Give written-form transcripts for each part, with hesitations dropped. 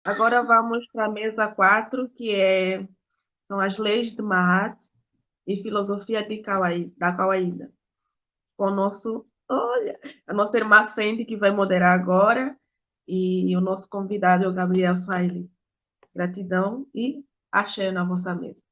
Agora vamos para a mesa 4, são as leis de Maat e filosofia da Kawaida. Com olha, a nossa irmã Sandy, que vai moderar agora, e o nosso convidado é o Gabriel Swahili. Gratidão e axé na vossa mesa.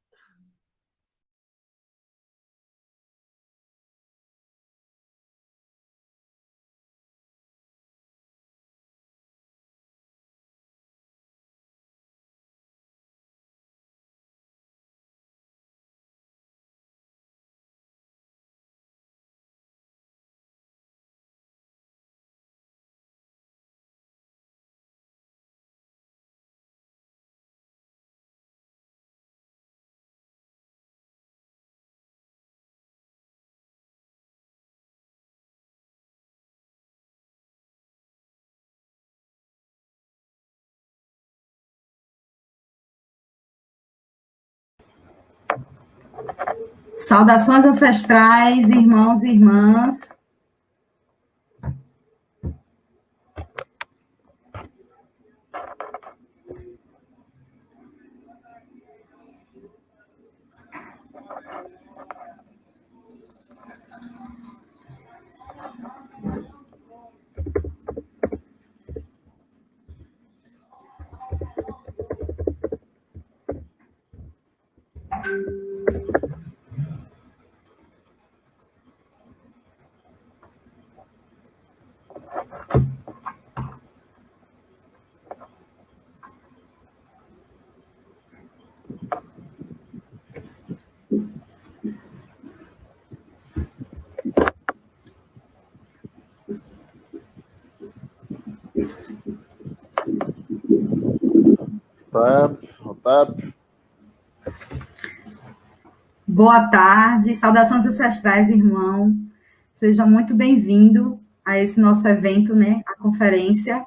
Saudações ancestrais, irmãos e irmãs. Boa tarde, saudações ancestrais, irmão. Seja muito bem-vindo a esse nosso evento, né, a conferência,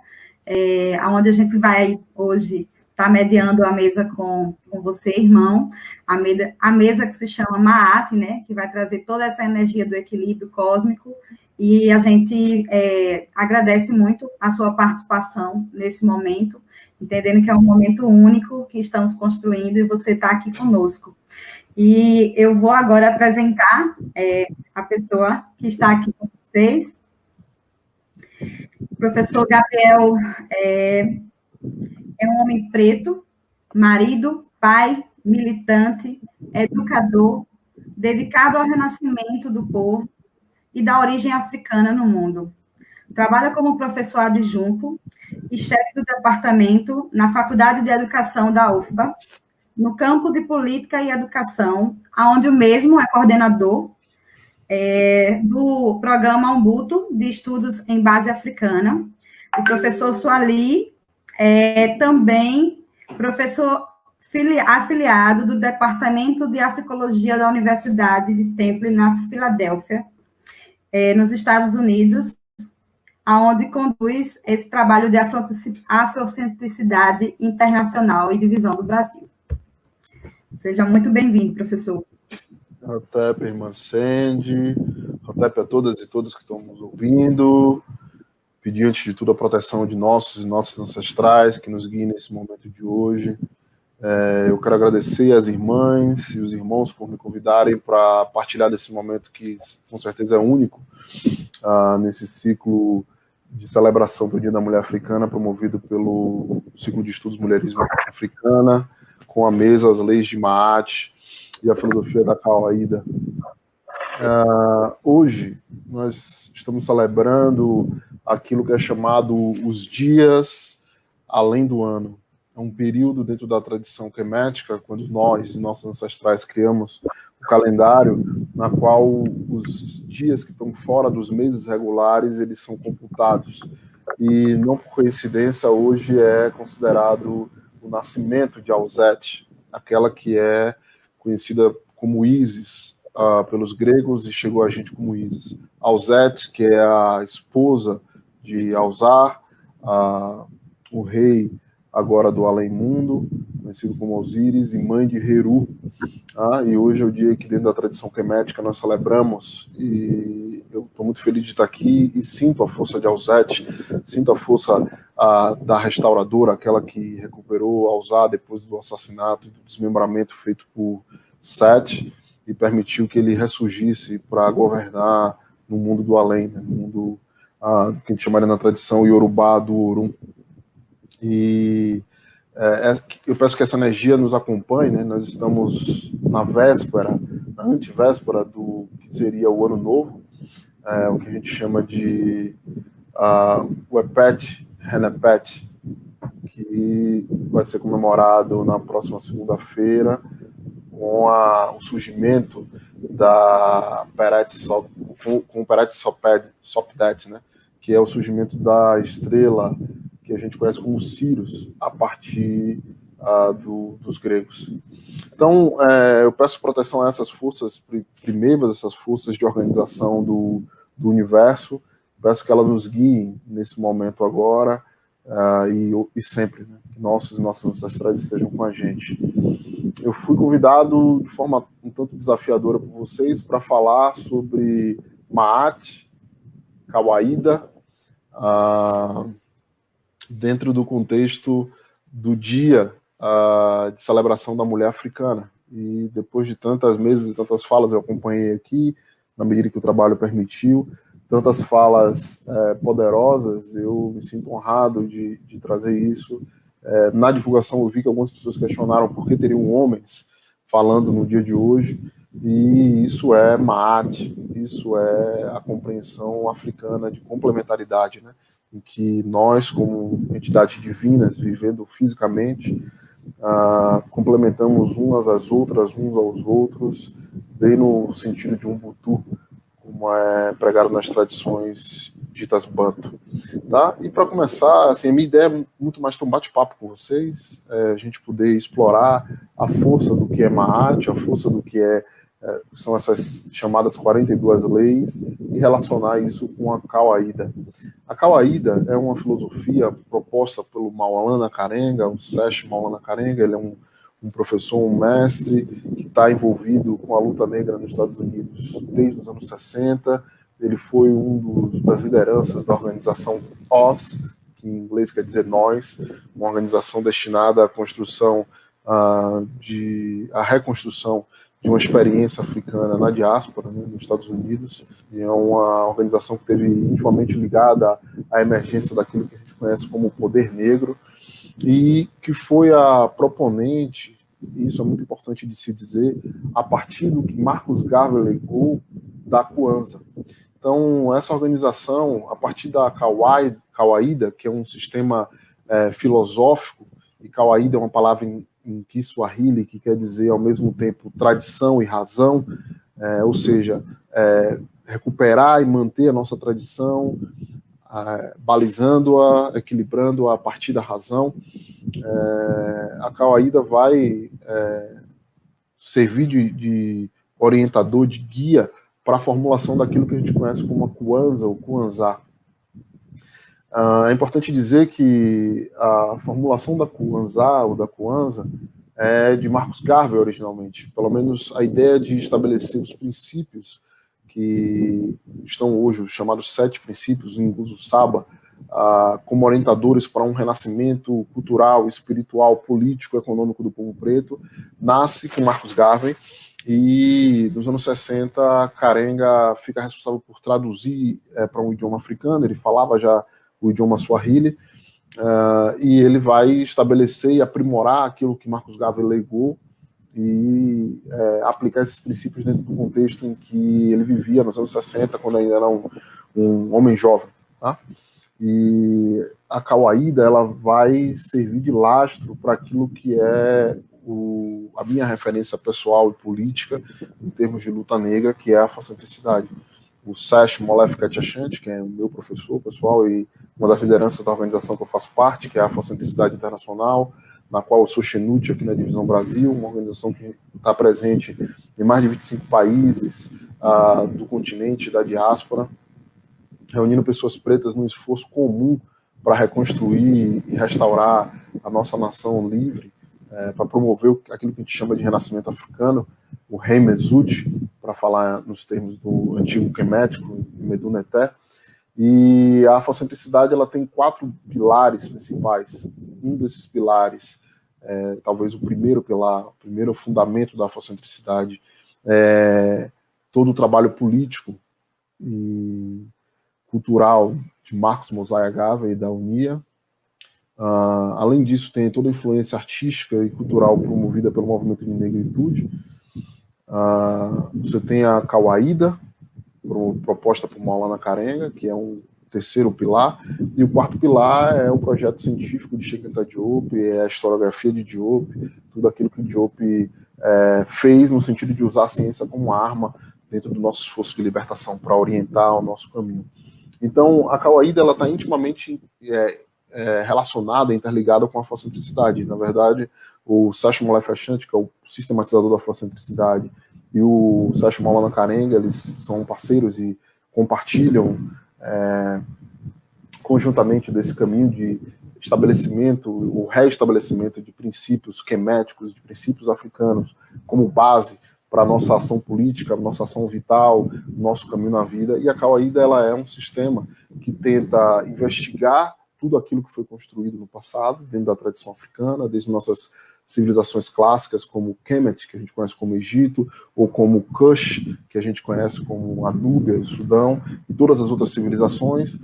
onde a gente vai hoje estar mediando a mesa com você, irmão, a mesa que se chama Maat, né, que vai trazer toda essa energia do equilíbrio cósmico, e a gente agradece muito a sua participação nesse momento, entendendo que é um momento único que estamos construindo e você está aqui conosco. E eu vou agora apresentar a pessoa que está aqui com vocês. O professor Gabriel é um homem preto, marido, pai, militante, educador, dedicado ao renascimento do povo e da origem africana no mundo. Trabalha como professor adjunto e chefe do departamento na Faculdade de Educação da UFBA, no campo de política e educação, onde o mesmo é coordenador do programa Umbuto de Estudos em Base Africana. O professor Swahili é também professor afiliado do Departamento de Africologia da Universidade de Temple, na Filadélfia, nos Estados Unidos, onde conduz esse trabalho de afrocentricidade internacional e divisão do Brasil. Seja muito bem-vindo, professor. Hotep, irmã Sandy, Hotep a todas e todos que estão nos ouvindo. Pedir, antes de tudo, a proteção de nossos e nossas ancestrais que nos guiem nesse momento de hoje. Eu quero agradecer às irmãs e os irmãos por me convidarem para partilhar desse momento que, com certeza, é único nesse ciclo de celebração do Dia da Mulher Africana, promovido pelo ciclo de estudos Mulherismo Africana, com a mesa As Leis de Maat e a filosofia da Kawaida. Hoje nós estamos celebrando aquilo que é chamado os dias além do ano. É um período dentro da tradição quemética, quando nós e nossos ancestrais criamos o calendário, na qual os dias que estão fora dos meses regulares, eles são computados. E não por coincidência, hoje é considerado o nascimento de Auzete, aquela que é conhecida como Ísis pelos gregos e chegou a gente como Ísis. Auzete, que é a esposa de Ausar, o rei agora do além-mundo, conhecido como Osíris, e mãe de Heru. E hoje é o dia que, dentro da tradição quemética, nós celebramos, e eu estou muito feliz de estar aqui e sinto a força de Auzete, sinto a força da restauradora, aquela que recuperou Alzá depois do assassinato e do desmembramento feito por Sete, e permitiu que ele ressurgisse para governar no mundo do além, né, no mundo que a gente chamaria na tradição Yorubá do Orum. E eu peço que essa energia nos acompanhe, né? Nós estamos na véspera, na antivéspera do que seria o Ano Novo, o que a gente chama de Wepet, Renepet, que vai ser comemorado na próxima segunda-feira, com o surgimento da com o Peret Sopdet, né, que é o surgimento da estrela que a gente conhece como Sirius, a partir dos gregos. Então, eu peço proteção a essas forças primeiras, essas forças de organização do universo, peço que elas nos guiem nesse momento agora, e sempre, né, que nossos ancestrais estejam com a gente. Eu fui convidado de forma um tanto desafiadora por vocês para falar sobre Maat, Kawaida, dentro do contexto do dia de celebração da mulher africana. E depois de tantas meses e tantas falas eu acompanhei aqui, na medida que o trabalho permitiu, tantas falas poderosas, eu me sinto honrado de trazer isso. Na divulgação eu vi que algumas pessoas questionaram por que teriam homens falando no dia de hoje, e isso é Maat, isso é a compreensão africana de complementaridade, né? Em que nós, como entidades divinas, vivendo fisicamente, complementamos umas às outras, uns aos outros, bem no sentido de Ubuntu, como é pregado nas tradições ditas Banto. Tá? E para começar, assim, a minha ideia é muito mais ter um bate-papo com vocês, a gente poder explorar a força do que é Maat, a força do que são essas chamadas 42 leis, e relacionar isso com a Kawaida. A Kawaida é uma filosofia proposta pelo Maulana Karenga, o Sesh Maulana Karenga. Ele é um professor, um mestre, que está envolvido com a luta negra nos Estados Unidos desde os anos 60. Ele foi das lideranças da organização OZ, que em inglês quer dizer nós, uma organização destinada à construção, à reconstrução de uma experiência africana na diáspora, né, nos Estados Unidos, e é uma organização que esteve intimamente ligada à emergência daquilo que a gente conhece como poder negro, e que foi a proponente, e isso é muito importante de se dizer, a partir do que Marcus Garvey legou da Kwanzaa. Então, essa organização, a partir da Kawaida, que é um sistema filosófico, e Kawaida é uma palavra em Kiswahili, que quer dizer, ao mesmo tempo, tradição e razão, ou seja, recuperar e manter a nossa tradição, balizando-a, equilibrando-a a partir da razão. A Kawaida vai servir de orientador, de guia, para a formulação daquilo que a gente conhece como a Kwanzaa ou Kwanzaa. É importante dizer que a formulação da Kwanzaa ou da Kwanzaa é de Marcus Garvey originalmente, pelo menos a ideia de estabelecer os princípios que estão hoje, os chamados 7 princípios, em Nguzo Saba, como orientadores para um renascimento cultural, espiritual, político, econômico do povo preto, nasce com Marcus Garvey. E nos anos 60, Karenga fica responsável por traduzir para um idioma africano. Ele falava já o idioma Swahili, e ele vai estabelecer e aprimorar aquilo que Marcus Garvey legou e aplicar esses princípios dentro do contexto em que ele vivia nos anos 60, quando ainda era um homem jovem. Tá? E a Kawaida, ela vai servir de lastro para aquilo que é a minha referência pessoal e política em termos de luta negra, que é a afrocentricidade. O Sesh Molef Ketiachante, que é o meu professor pessoal e uma das lideranças da organização que eu faço parte, que é a Afrocentricidade Internacional, na qual eu sou Xenute aqui na Divisão Brasil, uma organização que está presente em mais de 25 países do continente, da diáspora, reunindo pessoas pretas num esforço comum para reconstruir e restaurar a nossa nação livre, para promover aquilo que a gente chama de renascimento africano, o Rei Mesut, para falar nos termos do antigo quemético, Medu Neter. E a afrocentricidade ela tem 4 pilares principais. Um desses pilares, talvez o primeiro pilar, o primeiro fundamento da afrocentricidade, é todo o trabalho político e cultural de Marcos Mosiah Garvey e da UNIA. Além disso, tem toda a influência artística e cultural promovida pelo movimento de negritude. Você tem a Kawaida, proposta por Maulana Karenga, que é um terceiro pilar, e o quarto pilar é o projeto científico de Cheikh Anta Diop, é a historiografia de Diop, tudo aquilo que Diop fez no sentido de usar a ciência como arma dentro do nosso esforço de libertação para orientar o nosso caminho. Então, a Kawaida ela está intimamente relacionada, interligada com a afrocentricidade. Na verdade, o Sacho Molefe Ashanti, que é o sistematizador da afrocentricidade, e o Sacho Maulana Karenga, eles são parceiros e compartilham conjuntamente desse caminho de estabelecimento, o reestabelecimento de princípios queméticos, de princípios africanos, como base para a nossa ação política, nossa ação vital, nosso caminho na vida. E a Kawaida ela é um sistema que tenta investigar tudo aquilo que foi construído no passado, dentro da tradição africana, desde nossas civilizações clássicas, como Kemet, que a gente conhece como Egito, ou como Kush, que a gente conhece como a Núbia, o Sudão, e todas as outras civilizações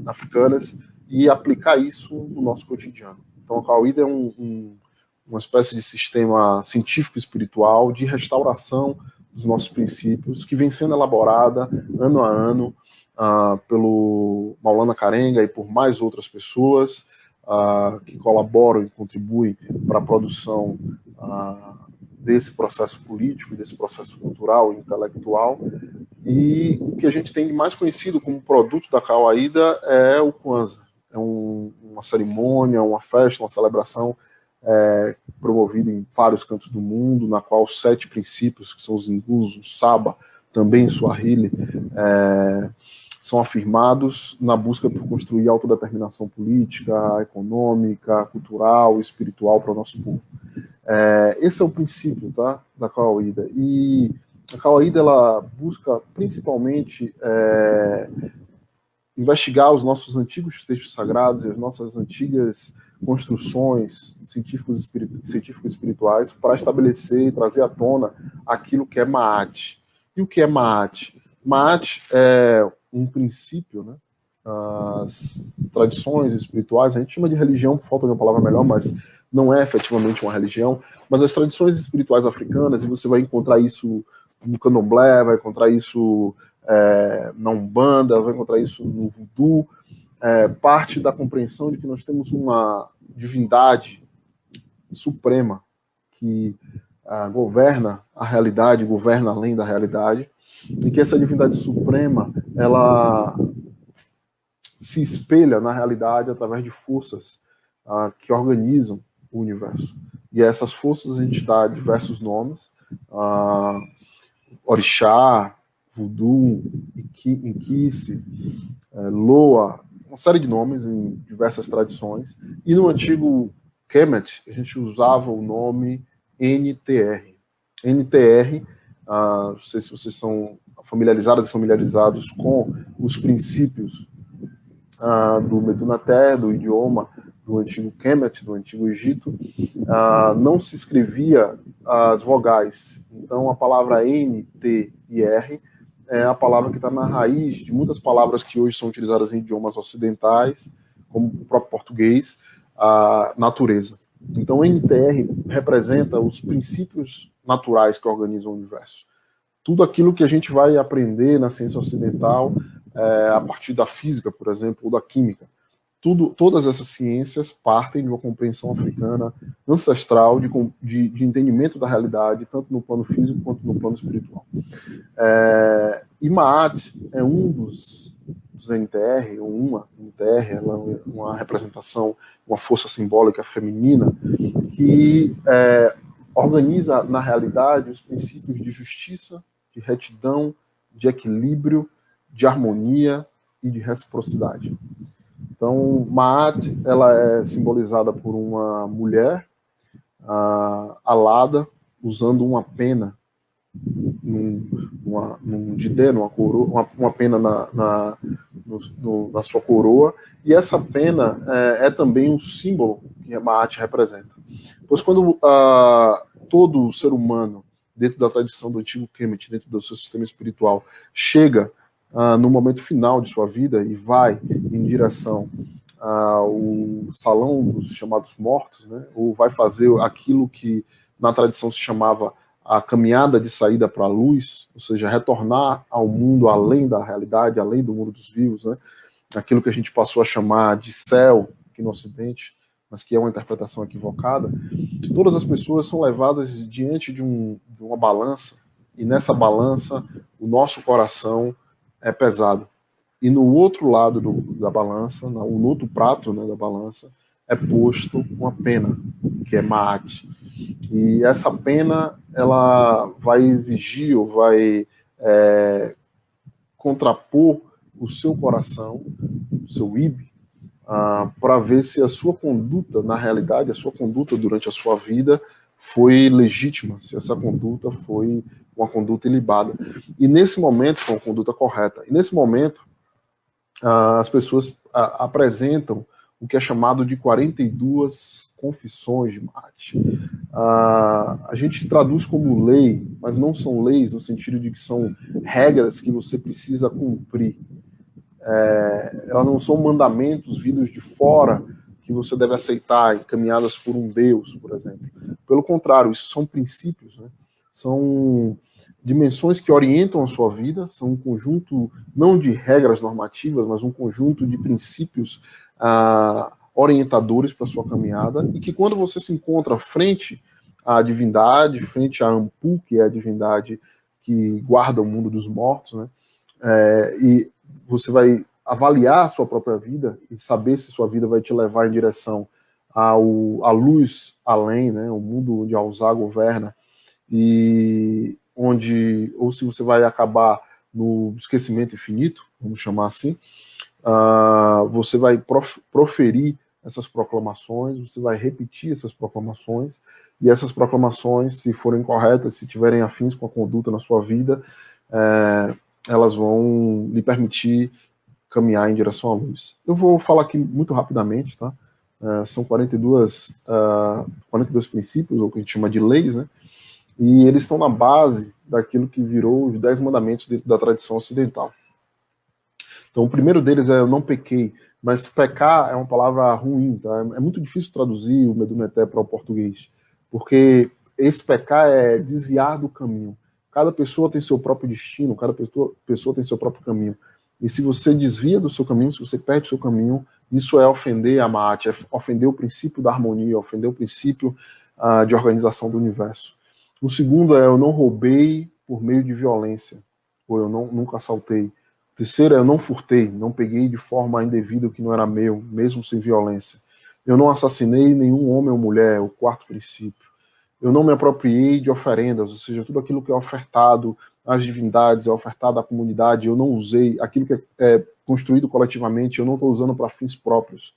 africanas, e aplicar isso no nosso cotidiano. Então, a Kawaida é uma espécie de sistema científico espiritual de restauração dos nossos princípios, que vem sendo elaborada ano a ano pelo Maulana Karenga e por mais outras pessoas que colaboram e contribuem para a produção desse processo político, desse processo cultural e intelectual. E o que a gente tem de mais conhecido como produto da Kawaida é o Kwanzaa. É uma cerimônia, uma festa, uma celebração promovida em vários cantos do mundo, na qual 7 princípios, que são os Nguzo, o Saba, também em Swahili, são afirmados na busca por construir autodeterminação política, econômica, cultural, espiritual para o nosso povo. Esse é o princípio, tá, da Kawaida. E a Kawaida ela busca principalmente investigar os nossos antigos textos sagrados e as nossas antigas construções científico-espirituais para estabelecer e trazer à tona aquilo que é Ma'at. E o que é Ma'at? Ma'at é um princípio, né? As tradições espirituais, a gente chama de religião, por falta de uma palavra melhor, mas não é efetivamente uma religião, mas as tradições espirituais africanas, e você vai encontrar isso no Candomblé, vai encontrar isso na Umbanda, vai encontrar isso no Voodoo, parte da compreensão de que nós temos uma divindade suprema que governa a realidade, governa além da realidade, e que essa divindade suprema ela se espelha na realidade através de forças que organizam o universo. E a essas forças a gente dá diversos nomes, Orixá, Voodoo, Inquice, Loa, uma série de nomes em diversas tradições. E no antigo Kemet, a gente usava o nome NTR. NTR, não sei se vocês são familiarizadas e familiarizados com os princípios do Medunater, do idioma do antigo Kemet, do antigo Egito, não se escrevia as vogais. Então, a palavra N, T e R é a palavra que está na raiz de muitas palavras que hoje são utilizadas em idiomas ocidentais, como o próprio português, a natureza. Então, NTR representa os princípios naturais que organizam o universo. Tudo aquilo que a gente vai aprender na ciência ocidental, a partir da física, por exemplo, ou da química. Todas essas ciências partem de uma compreensão africana ancestral de entendimento da realidade, tanto no plano físico quanto no plano espiritual. E Ma'at é um dos NTR, ou uma NTR, ela é uma representação, uma força simbólica feminina que organiza na realidade os princípios de justiça, de retidão, de equilíbrio, de harmonia e de reciprocidade. Então, Ma'at, ela é simbolizada por uma mulher alada, usando uma pena num didê, numa coroa, uma pena na sua coroa, e essa pena é também um símbolo que a Maat representa. Pois quando todo ser humano, dentro da tradição do antigo Kemet, dentro do seu sistema espiritual, chega no momento final de sua vida e vai em direção ao salão dos chamados mortos, né, ou vai fazer aquilo que na tradição se chamava a caminhada de saída para a luz, ou seja, retornar ao mundo além da realidade, além do mundo dos vivos, né, aquilo que a gente passou a chamar de céu aqui no Ocidente, mas que é uma interpretação equivocada. Todas as pessoas são levadas diante de uma balança, e nessa balança o nosso coração é pesado. E no outro lado da balança, no outro prato, né, da balança, é posto uma pena, que é Maat. E essa pena, ela vai exigir, ou vai contrapor o seu coração, o seu IB, para ver se a sua conduta, na realidade, a sua conduta durante a sua vida foi legítima, se essa conduta foi uma conduta ilibada. E nesse momento, foi uma conduta correta. E nesse momento, as pessoas apresentam o que é chamado de 42 confissões de Maat. A gente traduz como lei, mas não são leis no sentido de que são regras que você precisa cumprir. Elas não são mandamentos vindos de fora que você deve aceitar, encaminhadas por um Deus, por exemplo. Pelo contrário, isso são princípios, né? São dimensões que orientam a sua vida, são um conjunto não de regras normativas, mas um conjunto de princípios orientadores para a sua caminhada, e que quando você se encontra frente à divindade, frente a Anpu, que é a divindade que guarda o mundo dos mortos, né? E você vai avaliar a sua própria vida e saber se sua vida vai te levar em direção à luz além, né, o mundo onde a Alzá governa, e onde, ou se você vai acabar no esquecimento infinito, vamos chamar assim, você vai proferir essas proclamações, você vai repetir essas proclamações, e essas proclamações, se forem corretas, se tiverem afins com a conduta na sua vida, elas vão lhe permitir caminhar em direção à luz. Eu vou falar aqui muito rapidamente, tá? São 42 princípios, ou que a gente chama de leis, né? E eles estão na base daquilo que virou os 10 mandamentos dentro da tradição ocidental. Então, o primeiro deles é eu não pequei, mas pecar é uma palavra ruim, tá? É muito difícil traduzir o Meduneté para o português, porque esse pecar é desviar do caminho. Cada pessoa tem seu próprio destino, cada pessoa tem seu próprio caminho. E se você desvia do seu caminho, se você perde o seu caminho, isso é ofender a Maat, é ofender o princípio da harmonia, ofender o princípio de organização do universo. O segundo é eu não roubei por meio de violência, ou eu nunca assaltei. O terceiro é eu não furtei, não peguei de forma indevida o que não era meu, mesmo sem violência. Eu não assassinei nenhum homem ou mulher, o quarto princípio. Eu não me apropriei de oferendas, ou seja, tudo aquilo que é ofertado às divindades, é ofertado à comunidade, eu não usei, aquilo que é construído coletivamente, eu não estou usando para fins próprios.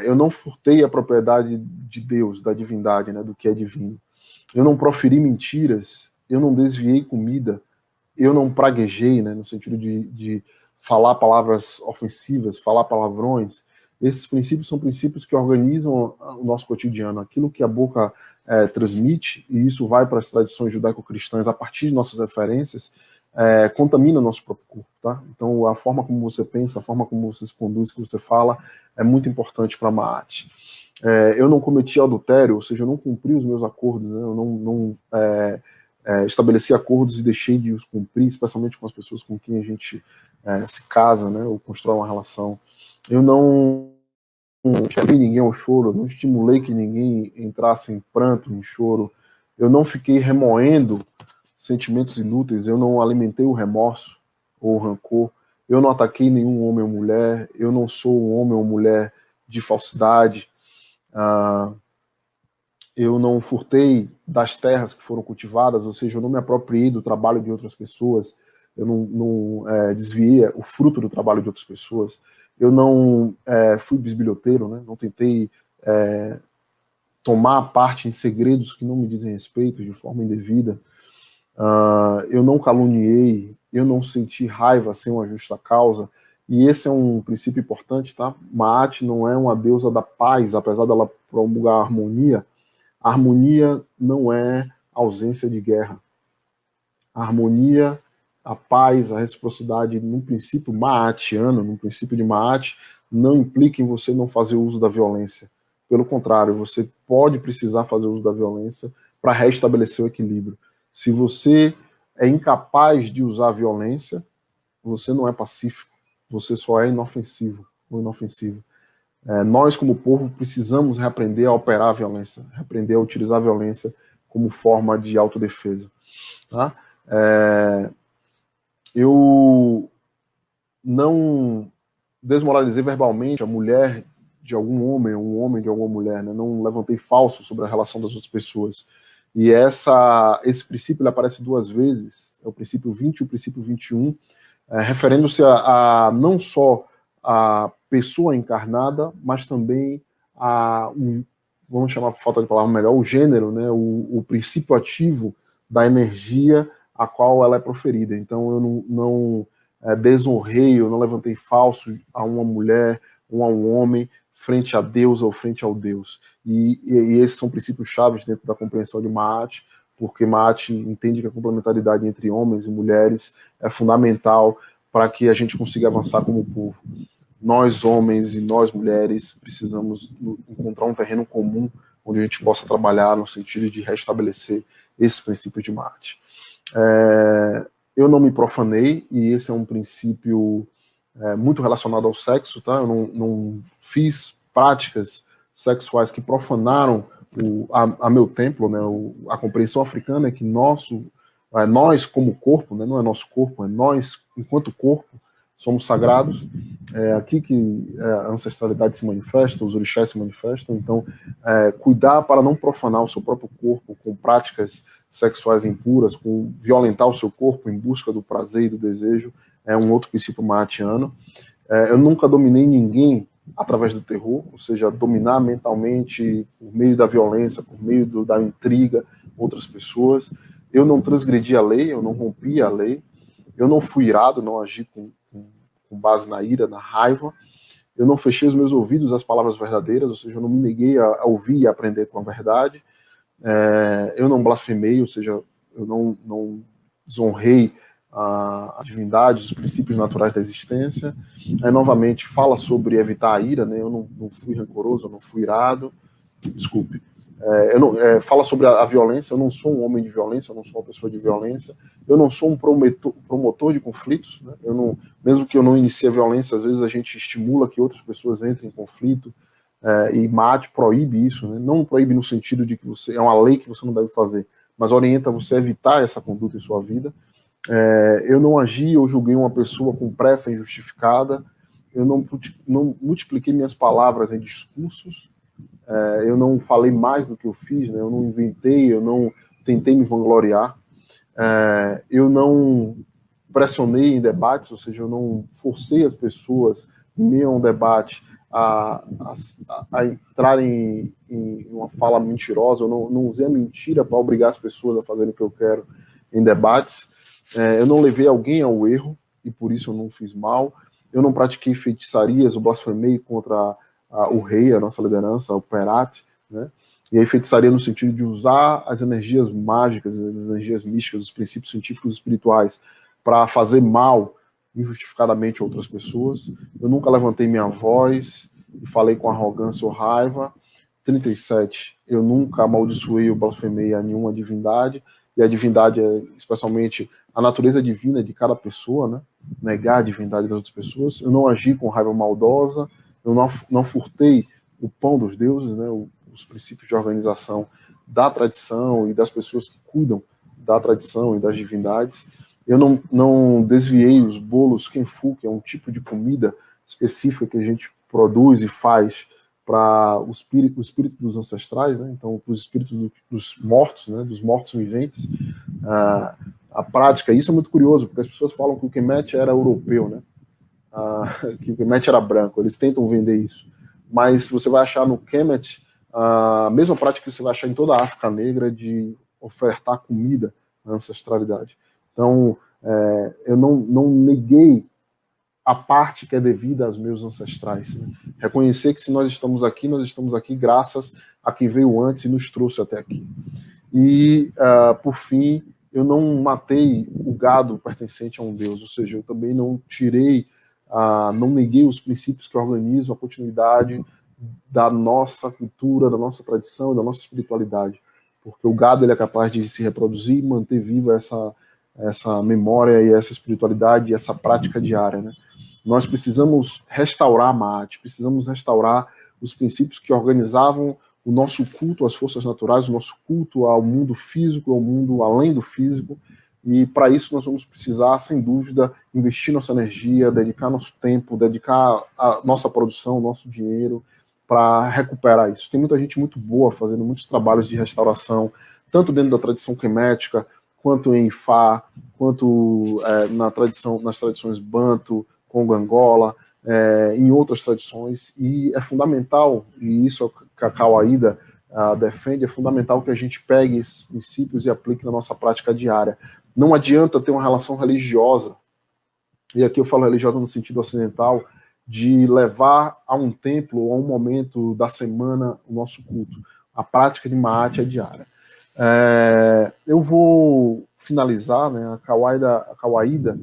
Eu não furtei a propriedade de Deus, da divindade, né, do que é divino. Eu não proferi mentiras, eu não desviei comida, eu não praguejei, né, no sentido de falar palavras ofensivas, falar palavrões. Esses princípios são princípios que organizam o nosso cotidiano, aquilo que a boca transmite, e isso vai para as tradições judaico-cristãs a partir de nossas referências, contamina nosso próprio corpo, tá? Então, a forma como você pensa, a forma como você se conduz, que você fala, é muito importante para a Maat. Eu não cometi adultério, ou seja, eu não cumpri os meus acordos, né? Eu não estabeleci acordos e deixei de os cumprir, especialmente com as pessoas com quem a gente se casa, né? Ou constrói uma relação. Eu não chamei ninguém ao choro, não estimulei que ninguém entrasse em pranto, em choro. Eu não fiquei remoendo sentimentos inúteis, eu não alimentei o remorso ou o rancor. Eu não ataquei nenhum homem ou mulher, eu não sou um homem ou mulher de falsidade. Eu não furtei das terras que foram cultivadas, ou seja, eu não me apropriei do trabalho de outras pessoas, eu não desviei o fruto do trabalho de outras pessoas. Eu não fui bisbilhoteiro, né? Não tentei tomar parte em segredos que não me dizem respeito de forma indevida. Eu não caluniei, eu não senti raiva sem uma justa causa, e esse é um princípio importante, tá? Maat não é uma deusa da paz, apesar dela promulgar a harmonia não é ausência de guerra. A harmonia, a paz, a reciprocidade, num princípio maatiano, num princípio de Maat, não implica em você não fazer uso da violência. Pelo contrário, você pode precisar fazer uso da violência para restabelecer o equilíbrio. Se você é incapaz de usar a violência, você não é pacífico, você só é inofensivo ou inofensivo. Nós, como povo, precisamos reaprender a operar a violência, reaprender a utilizar a violência como forma de autodefesa. Tá? Eu não desmoralizei verbalmente a mulher de algum homem, ou um homem de alguma mulher, né? Não levantei falso sobre a relação das outras pessoas. E esse princípio ele aparece duas vezes, é o princípio 20 e o princípio 21, referendo-se a não só a pessoa encarnada, mas também vamos chamar, por falta de palavra melhor, o gênero, né? O princípio ativo da energia a qual ela é proferida. Então eu não desonrei, eu não levantei falso a uma mulher ou a um homem frente a Deus ou frente ao Deus. E esses são princípios chaves dentro da compreensão de Maat, porque Maat entende que a complementaridade entre homens e mulheres é fundamental para que a gente consiga avançar como povo. Nós, homens, e nós, mulheres, precisamos encontrar um terreno comum onde a gente possa trabalhar no sentido de restabelecer esse princípio de Maat. Eu não me profanei, e esse é um princípio muito relacionado ao sexo, tá? Eu não fiz práticas sexuais que profanaram a meu templo, né? A compreensão africana é que nós como corpo, né? Não é nosso corpo, é nós, enquanto corpo, somos sagrados. É aqui que a ancestralidade se manifesta, os orixás se manifestam. Então, cuidar para não profanar o seu próprio corpo com práticas sexuais impuras, com violentar o seu corpo em busca do prazer e do desejo, é um outro princípio maatiano. Eu nunca dominei ninguém através do terror, ou seja, dominar mentalmente por meio da violência, por meio da intriga, outras pessoas. Eu não transgredi a lei, eu não rompi a lei, eu não fui irado, não agi com base na ira, na raiva. Eu não fechei os meus ouvidos às palavras verdadeiras, ou seja, eu não me neguei a ouvir e aprender com a verdade. Eu não blasfemei, ou seja, eu não desonrei a divindade, os princípios naturais da existência. Novamente, fala sobre evitar a ira, né? Eu não fui rancoroso, eu não fui irado. Desculpe. Fala sobre a violência. Eu não sou um homem de violência, eu não sou uma pessoa de violência. Eu não sou um promotor de conflitos, né? Mesmo que eu não inicie a violência, às vezes a gente estimula que outras pessoas entrem em conflito. E Maat proíbe isso, né? Não proíbe no sentido de que é uma lei que você não deve fazer, mas orienta você a evitar essa conduta em sua vida. Eu não agi ou julguei uma pessoa com pressa injustificada, eu não multipliquei minhas palavras em discursos, eu não falei mais do que eu fiz, né? Eu não inventei, eu não tentei me vangloriar, eu não pressionei em debates, ou seja, eu não forcei as pessoas, em meio a um debate, a entrar em uma fala mentirosa. Eu não usei a mentira para obrigar as pessoas a fazerem o que eu quero em debates. Eu não levei alguém ao erro, e por isso eu não fiz mal. Eu não pratiquei feitiçarias, eu blasfemei contra o rei, a nossa liderança, o Perat, né? E aí feitiçaria no sentido de usar as energias mágicas, as energias místicas, os princípios científicos e espirituais para fazer mal injustificadamente a outras pessoas. Eu nunca levantei minha voz e falei com arrogância ou raiva. 37. Eu nunca amaldiçoei ou blasfemei a nenhuma divindade, e a divindade é especialmente a natureza divina de cada pessoa, né? Negar a divindade das outras pessoas. Eu não agi com raiva maldosa, eu não furtei o pão dos deuses, né? Os princípios de organização da tradição e das pessoas que cuidam da tradição e das divindades. Eu não desviei os bolos Kenfu, que é um tipo de comida específica que a gente produz e faz para o espírito dos ancestrais, né? Então, para os espíritos dos mortos, né? Dos mortos viventes. A prática, isso é muito curioso, porque as pessoas falam que o Kemet era europeu, né? Que o Kemet era branco, eles tentam vender isso. Mas você vai achar no Kemet a mesma prática que você vai achar em toda a África Negra de ofertar comida a ancestralidade. Então, eu não neguei a parte que é devida aos meus ancestrais. Né? Reconhecer que se nós estamos aqui graças a quem veio antes e nos trouxe até aqui. E, por fim, eu não matei o gado pertencente a um Deus, ou seja, eu também não tirei, não neguei os princípios que organizam a continuidade da nossa cultura, da nossa tradição, da nossa espiritualidade. Porque o gado ele é capaz de se reproduzir e manter viva essa memória e essa espiritualidade e essa prática diária, né? Nós precisamos restaurar a Maat, precisamos restaurar os princípios que organizavam o nosso culto às forças naturais, o nosso culto ao mundo físico, ao mundo além do físico, e para isso nós vamos precisar, sem dúvida, investir nossa energia, dedicar nosso tempo, dedicar a nossa produção, nosso dinheiro, para recuperar isso. Tem muita gente muito boa fazendo muitos trabalhos de restauração, tanto dentro da tradição quemética, quanto em Ifá, quanto nas tradições Banto, Congo, Angola, em outras tradições, e é fundamental, e isso que a Kawaida defende, é fundamental que a gente pegue esses princípios e aplique na nossa prática diária. Não adianta ter uma relação religiosa, e aqui eu falo religiosa no sentido ocidental, de levar a um templo ou a um momento da semana o nosso culto. A prática de Maat é diária. Eu vou finalizar, né, a Kawaida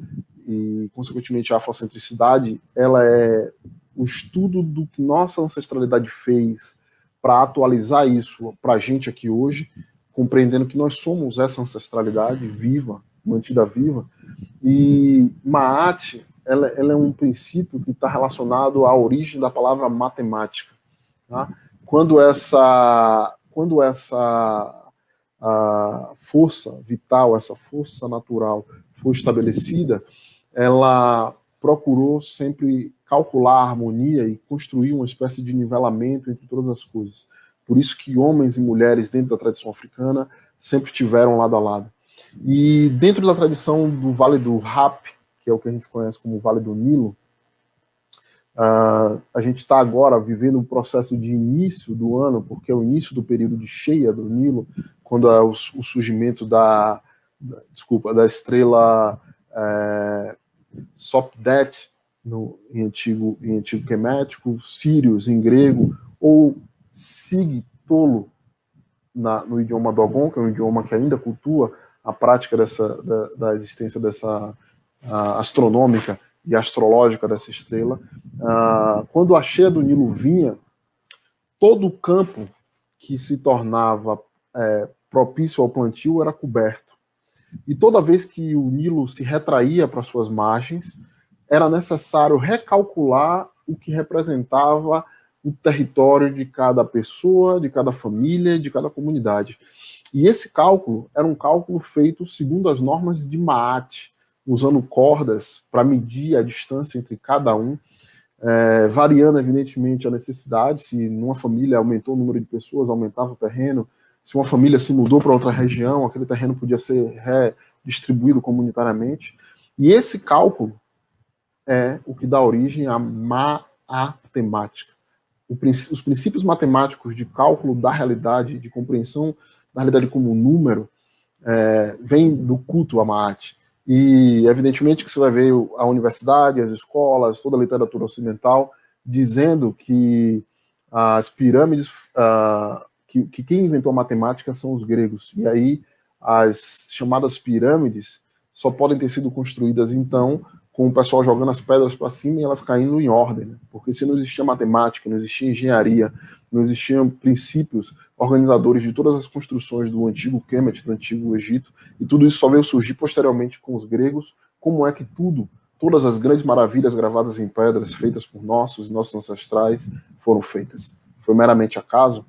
e, consequentemente, a afrocentricidade, ela é o estudo do que nossa ancestralidade fez para atualizar isso para a gente aqui hoje, compreendendo que nós somos essa ancestralidade viva, mantida viva, e Maat, ela é um princípio que está relacionado à origem da palavra matemática. Tá? Quando essa força vital, essa força natural foi estabelecida, ela procurou sempre calcular a harmonia e construir uma espécie de nivelamento entre todas as coisas. Por isso que homens e mulheres dentro da tradição africana sempre tiveram lado a lado. E dentro da tradição do Vale do Rap, que é o que a gente conhece como Vale do Nilo, a gente está agora vivendo um processo de início do ano, porque é o início do período de cheia do Nilo, quando é o surgimento da estrela Sopdet em antigo quemético, Sirius em grego, ou Sig-Tolo no idioma Dogon, que é um idioma que ainda cultua a prática da existência dessa astronômica e astrológica dessa estrela. Quando a cheia do Nilo vinha, todo o campo que se tornava propício ao plantio era coberto. E toda vez que o Nilo se retraía para suas margens, era necessário recalcular o que representava o território de cada pessoa, de cada família, de cada comunidade. E esse cálculo era um cálculo feito segundo as normas de Maat, usando cordas para medir a distância entre cada um, variando, evidentemente, a necessidade. Se numa família aumentou o número de pessoas, aumentava o terreno. Se uma família se mudou para outra região, aquele terreno podia ser redistribuído comunitariamente. E esse cálculo é o que dá origem à matemática. Os princípios matemáticos de cálculo da realidade, de compreensão da realidade como número, vêm do culto a Maat. E, evidentemente, que você vai ver a universidade, as escolas, toda a literatura ocidental, dizendo que as pirâmides, que quem inventou a matemática são os gregos. E aí, as chamadas pirâmides só podem ter sido construídas, então, com o pessoal jogando as pedras para cima e elas caindo em ordem. Né? Porque se não existia matemática, não existia engenharia, não existiam princípios organizadores de todas as construções do antigo Kemet, do antigo Egito, e tudo isso só veio surgir posteriormente com os gregos. Como é que todas as grandes maravilhas gravadas em pedras, feitas por nossos ancestrais, foram feitas? Foi meramente acaso?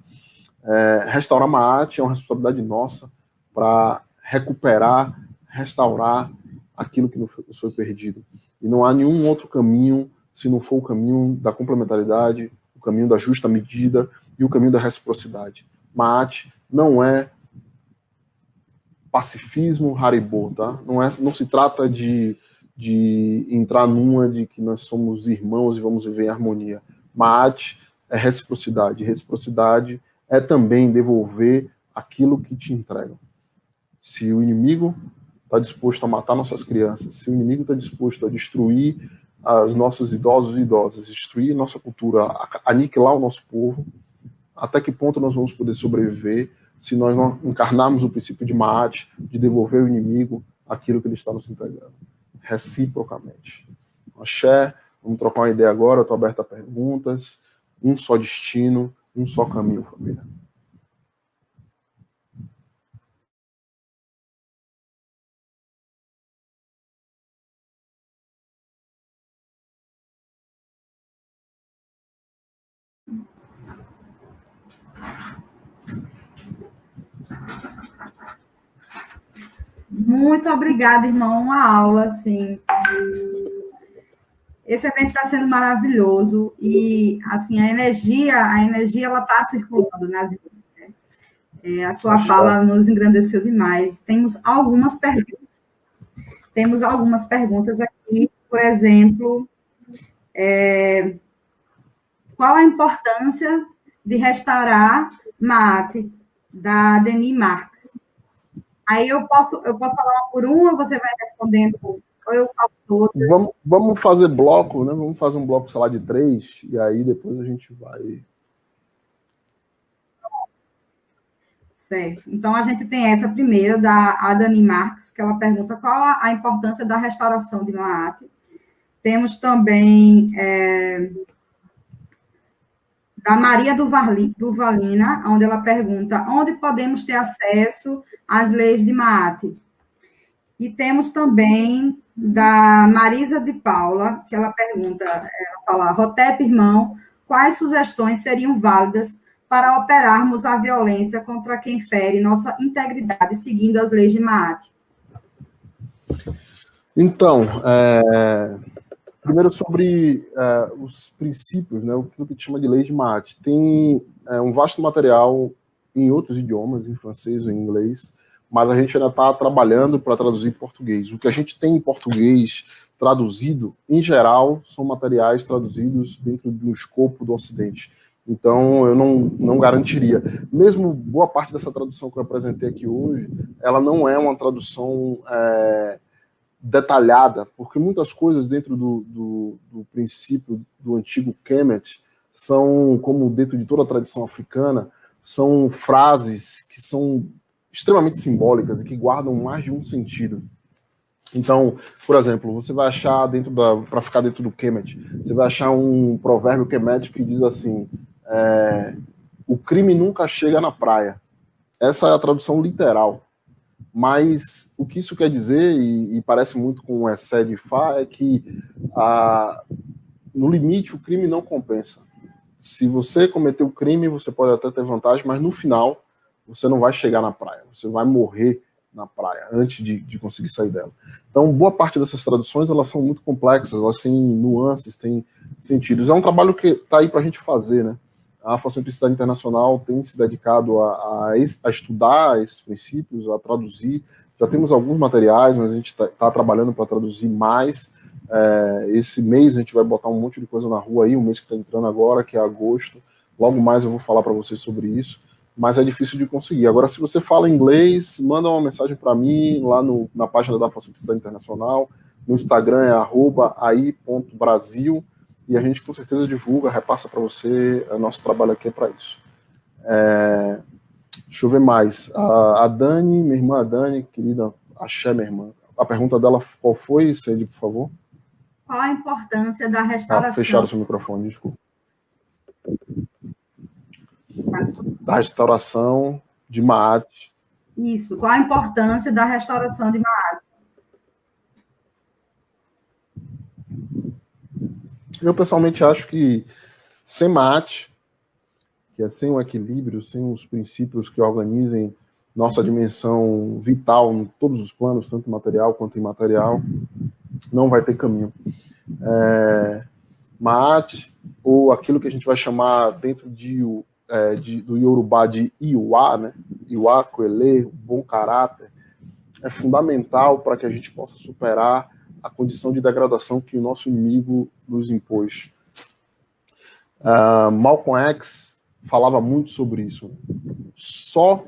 Restaurar Maat é uma responsabilidade nossa para recuperar, restaurar aquilo que nos foi perdido. E não há nenhum outro caminho se não for o caminho da complementaridade, o caminho da justa medida e o caminho da reciprocidade. Maat não é pacifismo Haribo, tá? Não se trata de entrar numa de que nós somos irmãos e vamos viver em harmonia. Maat é reciprocidade. Reciprocidade é também devolver aquilo que te entregam. Se o inimigo está disposto a matar nossas crianças, se o inimigo está disposto a destruir as nossas idosos e idosas, destruir nossa cultura, aniquilar o nosso povo, até que ponto nós vamos poder sobreviver se nós não encarnarmos o princípio de Ma'at, de devolver ao inimigo aquilo que ele está nos entregando, reciprocamente. Axé, vamos trocar uma ideia agora, eu estou aberto a perguntas, um só destino, um só caminho, família. Muito obrigada, irmão. Uma aula, assim. Esse evento está sendo maravilhoso e, assim, a energia ela está circulando nas né? A sua fala nos engrandeceu demais. Temos algumas perguntas aqui, por exemplo, qual a importância de restaurar Ma'at, da Denis Marx? Aí eu posso falar uma por uma, você vai respondendo, ou eu falo todas? Vamos fazer bloco, né? Vamos fazer um bloco, sei lá, de 3, e aí depois a gente vai... Certo. Então, a gente tem essa primeira, da Dani Marx, que ela pergunta qual a importância da restauração de Ma'at. Temos também da Maria do Valina, onde ela pergunta onde podemos ter acesso às leis de Ma'at. E temos também da Marisa de Paula, que ela pergunta, ela fala, Hotep, irmão, quais sugestões seriam válidas para operarmos a violência contra quem fere nossa integridade, seguindo as leis de Ma'at? Então, primeiro sobre os princípios, né, o que a gente chama de leis de Ma'at. Tem um vasto material em outros idiomas, em francês ou em inglês, mas a gente ainda está trabalhando para traduzir em português. O que a gente tem em português traduzido, em geral, são materiais traduzidos dentro do escopo do Ocidente. Então, eu não garantiria. Mesmo boa parte dessa tradução que eu apresentei aqui hoje, ela não é uma tradução detalhada, porque muitas coisas dentro do princípio do antigo Kemet são, como dentro de toda a tradição africana, são frases que são extremamente simbólicas e que guardam mais de um sentido. Então, por exemplo, você vai achar para ficar dentro do Kemet, você vai achar um provérbio kemético que diz assim, o crime nunca chega na praia. Essa é a tradução literal. Mas o que isso quer dizer, e parece muito com o Essé de Fá, é que no limite o crime não compensa. Se você cometeu o crime, você pode até ter vantagem, mas no final você não vai chegar na praia, você vai morrer na praia antes de conseguir sair dela. Então, boa parte dessas traduções elas são muito complexas, elas têm nuances, têm sentidos. É um trabalho que está aí para a gente fazer, né? A Afrocentricidade Internacional tem se dedicado a estudar esses princípios, a traduzir. Já temos alguns materiais, mas a gente está trabalhando para traduzir mais. Esse mês a gente vai botar um monte de coisa na rua aí, um mês que está entrando agora, que é agosto. Logo mais eu vou falar para vocês sobre isso, mas é difícil de conseguir. Agora, se você fala inglês, manda uma mensagem para mim lá na página da Afrocentricidade Internacional. No Instagram é @ai.brasil. E a gente com certeza divulga, repassa para você, nosso trabalho aqui é para isso. Deixa eu ver mais. A Dani, minha irmã Dani, querida, axé, minha irmã. A pergunta dela, qual foi, Cede, por favor? Qual a importância da restauração? Fecharam seu microfone, desculpa. Da restauração de Ma'at. Isso, qual a importância da restauração de Ma'at? Eu, pessoalmente, acho que sem Ma'at, que é sem o equilíbrio, sem os princípios que organizem nossa dimensão vital em todos os planos, tanto material quanto imaterial, não vai ter caminho. Ma'at, ou aquilo que a gente vai chamar dentro do Yorubá de Iwa, né? Iwa, Coelê, bom caráter, é fundamental para que a gente possa superar a condição de degradação que o nosso inimigo nos impôs. Malcolm X falava muito sobre isso. Só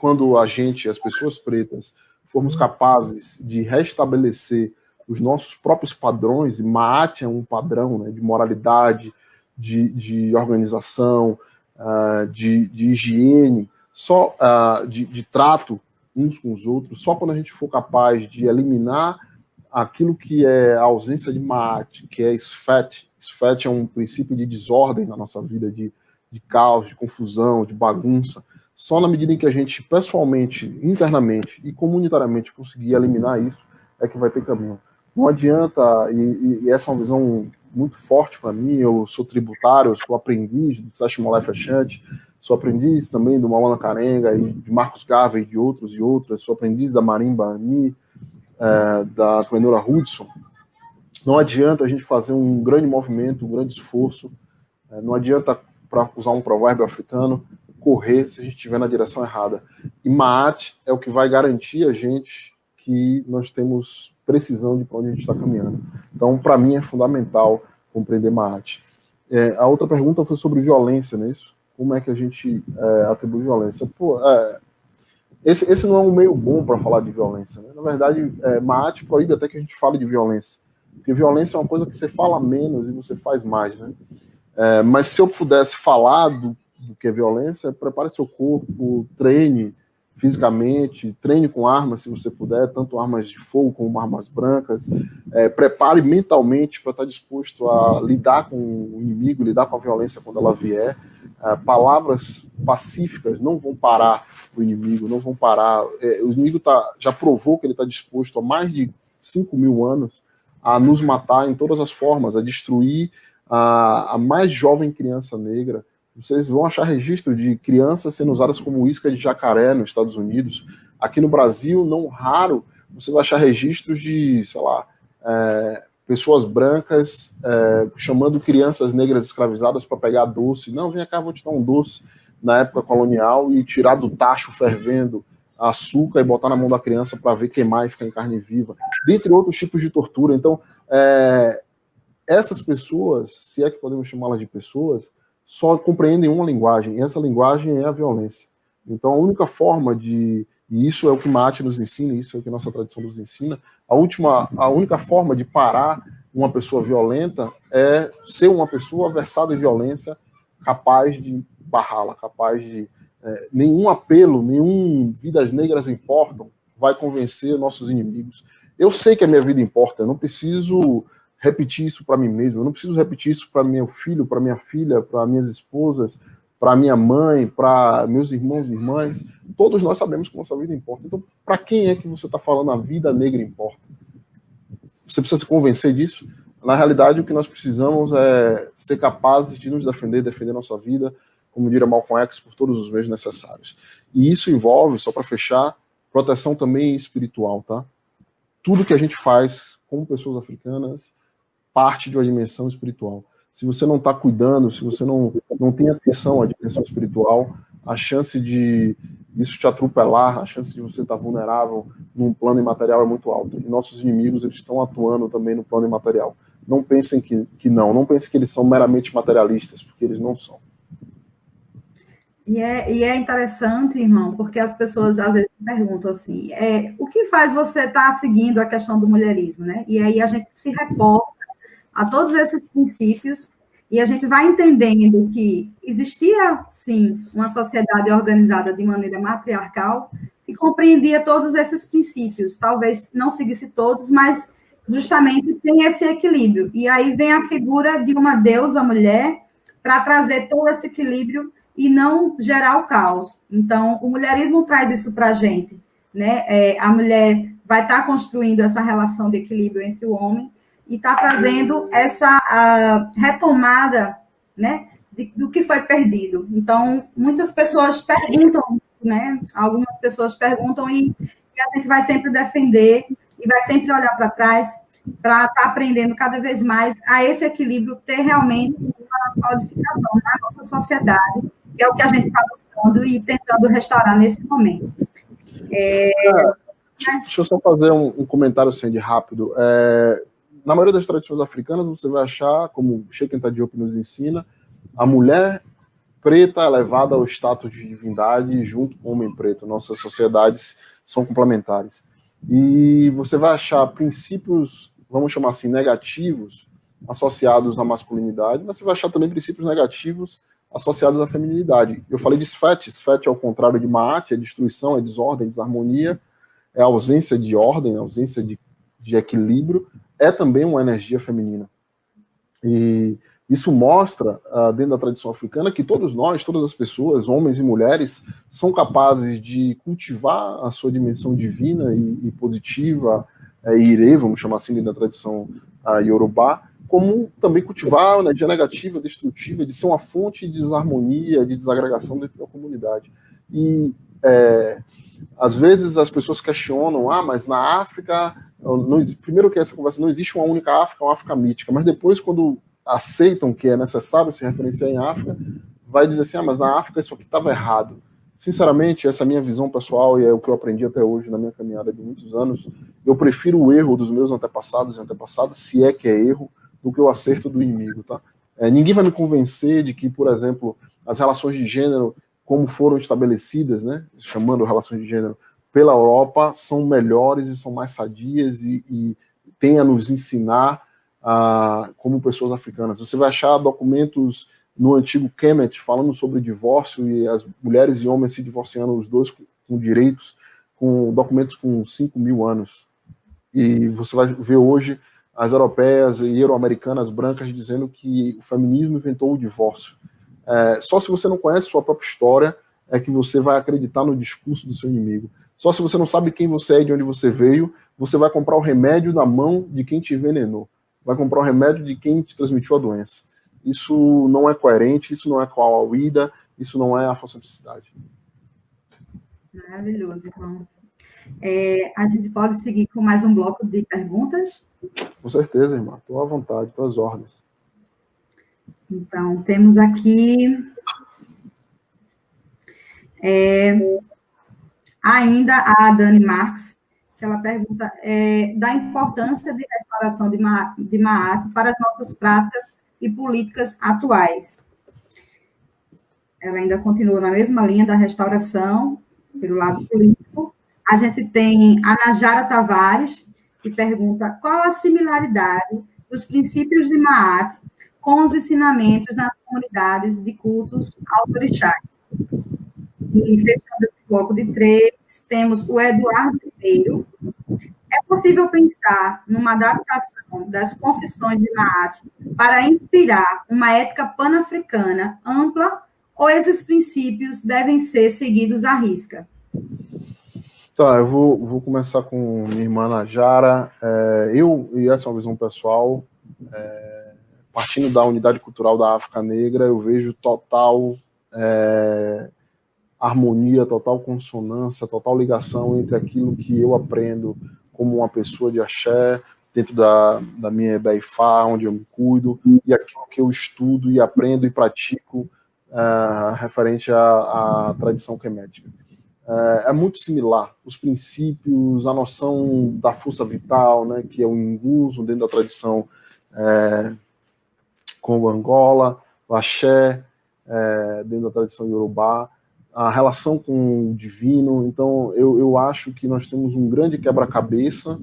quando a gente, as pessoas pretas, formos capazes de restabelecer os nossos próprios padrões, e Maat é um padrão, né, de moralidade, de organização, de higiene, só de trato uns com os outros, só quando a gente for capaz de eliminar aquilo que é a ausência de Maat, que é Sfet. Sfet é um princípio de desordem na nossa vida, de caos, de confusão, de bagunça. Só na medida em que a gente, pessoalmente, internamente e comunitariamente conseguir eliminar isso, é que vai ter caminho. Não adianta, e essa é uma visão muito forte para mim, eu sou tributário, eu sou aprendiz de Seth Molef Achante, sou aprendiz também do Mawana Karenga, e de Marcos Garvey e de outros e outras, sou aprendiz da Marimba Ani, da Tuenora Hudson. Não adianta a gente fazer um grande movimento, um grande esforço, não adianta, para usar um provérbio africano, correr se a gente estiver na direção errada. E Maat é o que vai garantir a gente que nós temos precisão de para onde a gente está caminhando. Então, para mim, é fundamental compreender Maat. A outra pergunta foi sobre violência, não é isso? Como é que a gente atribui violência? Esse não é um meio bom para falar de violência, né? Na verdade, Maat proíbe até que a gente fale de violência. Porque violência é uma coisa que você fala menos e você faz mais, né? Mas se eu pudesse falar do que é violência, prepare seu corpo, treine fisicamente, treine com armas, se você puder, tanto armas de fogo como armas brancas, prepare mentalmente para estar disposto a lidar com o inimigo, lidar com a violência quando ela vier. Palavras pacíficas não vão parar o inimigo, não vão parar. O inimigo já provou que ele está disposto há mais de 5.000 anos a nos matar em todas as formas, a destruir a mais jovem criança negra. Vocês vão achar registro de crianças sendo usadas como isca de jacaré nos Estados Unidos. Aqui no Brasil, não raro, você vai achar registros de, sei lá, pessoas brancas chamando crianças negras escravizadas para pegar doce. Não, vem cá, vou te dar um doce na época colonial e tirar do tacho fervendo açúcar e botar na mão da criança para ver queimar e ficar em carne viva. Dentre outros tipos de tortura. Então, essas pessoas, se é que podemos chamá-las de pessoas, só compreendem uma linguagem, e essa linguagem é a violência. Então, a única forma e isso é o que Maat nos ensina, isso é o que a nossa tradição nos ensina, a única forma de parar uma pessoa violenta é ser uma pessoa versada em violência, capaz de barrá-la, capaz de... nenhum apelo, nenhum vidas negras importam, vai convencer nossos inimigos. Eu sei que a minha vida importa, eu não preciso repetir isso para mim mesmo, eu não preciso repetir isso para meu filho, para minha filha, para minhas esposas, para minha mãe, para meus irmãos e irmãs. Todos nós sabemos que nossa vida importa. Então, para quem é que você está falando a vida negra importa? Você precisa se convencer disso? Na realidade, o que nós precisamos é ser capazes de nos defender nossa vida, como diria Malcolm X, por todos os meios necessários. E isso envolve, só para fechar, proteção também espiritual, tá? Tudo que a gente faz como pessoas africanas parte de uma dimensão espiritual. Se você não está cuidando, se você não tem atenção à dimensão espiritual, a chance de isso te atropelar, a chance de você estar vulnerável num plano imaterial é muito alta. E nossos inimigos, eles estão atuando também no plano imaterial. Não pensem que não pensem que eles são meramente materialistas, porque eles não são. E é interessante, irmão, porque as pessoas às vezes perguntam assim, o que faz você estar seguindo a questão do mulherismo, né? E aí a gente se reporta a todos esses princípios e a gente vai entendendo que existia, sim, uma sociedade organizada de maneira matriarcal que compreendia todos esses princípios, talvez não seguisse todos, mas justamente tem esse equilíbrio. E aí vem a figura de uma deusa mulher para trazer todo esse equilíbrio e não gerar o caos. Então, o mulherismo traz isso para a gente, né? A mulher vai estar construindo essa relação de equilíbrio entre o homem e está trazendo essa retomada, né, do que foi perdido. Então, muitas pessoas perguntam, né? Algumas pessoas perguntam e a gente vai sempre defender e vai sempre olhar para trás para estar aprendendo cada vez mais a esse equilíbrio ter realmente uma codificação na nossa sociedade, que é o que a gente está buscando e tentando restaurar nesse momento. Deixa eu só fazer um comentário assim, de rápido. Na maioria das tradições africanas, você vai achar, como o Sheikh Anta Diop nos ensina, a mulher preta é elevada ao status de divindade junto com o homem preto. Nossas sociedades são complementares. E você vai achar princípios, vamos chamar assim, negativos, associados à masculinidade, mas você vai achar também princípios negativos associados à feminilidade. Eu falei de Sfet. Sfet é o contrário de Maat, é destruição, é desordem, desarmonia, é ausência de ordem, ausência de equilíbrio, é também uma energia feminina. E isso mostra, dentro da tradição africana, que todos nós, todas as pessoas, homens e mulheres, são capazes de cultivar a sua dimensão divina e positiva, irê, vamos chamar assim, dentro da tradição Yorubá, como também cultivar a energia negativa, destrutiva, de ser uma fonte de desarmonia, de desagregação dentro da comunidade. E, às vezes, as pessoas questionam, mas na África, primeiro que essa conversa, não existe uma única África, uma África mítica, mas depois, quando aceitam que é necessário se referenciar em África, vai dizer assim, mas na África isso aqui estava errado. Sinceramente, essa é a minha visão pessoal e é o que eu aprendi até hoje na minha caminhada de muitos anos. Eu prefiro o erro dos meus antepassados e antepassadas, se é que é erro, do que o acerto do inimigo, tá? Ninguém vai me convencer de que, por exemplo, as relações de gênero, como foram estabelecidas, né, chamando relações de gênero, pela Europa, são melhores e são mais sadias e têm a nos ensinar como pessoas africanas. Você vai achar documentos no antigo Kemet falando sobre divórcio e as mulheres e homens se divorciando, os dois com direitos, com documentos com 5.000 anos. E você vai ver hoje as europeias e euro-americanas brancas dizendo que o feminismo inventou o divórcio. Só se você não conhece sua própria história é que você vai acreditar no discurso do seu inimigo. Só se você não sabe quem você é e de onde você veio, você vai comprar o remédio na mão de quem te envenenou. Vai comprar o remédio de quem te transmitiu a doença. Isso não é coerente, isso não é coauída, isso não é afrocentricidade. Maravilhoso, irmão. A gente pode seguir com mais um bloco de perguntas? Com certeza, irmã. Estou à vontade, estou às ordens. Então, temos aqui ainda a Dani Marques, que ela pergunta da importância de restauração de Maat para as nossas práticas e políticas atuais. Ela ainda continua na mesma linha da restauração, pelo lado político. A gente tem a Najara Tavares, que pergunta qual a similaridade dos princípios de Maat com os ensinamentos nas comunidades de cultos aos orixás. E fechando esse bloco de 3, temos o Eduardo Ribeiro. É possível pensar numa adaptação das confissões de Maat para inspirar uma ética pan-africana ampla, ou esses princípios devem ser seguidos à risca? Tá, eu vou começar com minha irmã Najara. E essa é uma visão pessoal, partindo da unidade cultural da África Negra, eu vejo total harmonia, total consonância, total ligação entre aquilo que eu aprendo como uma pessoa de axé, dentro da minha Ebeifá, onde eu me cuido, e aquilo que eu estudo e aprendo e pratico referente à tradição kemética. É muito similar, os princípios, a noção da força vital, né, que é o Nguzo dentro da tradição Congo Angola, o axé dentro da tradição Yorubá, a relação com o divino. Então eu acho que nós temos um grande quebra-cabeça,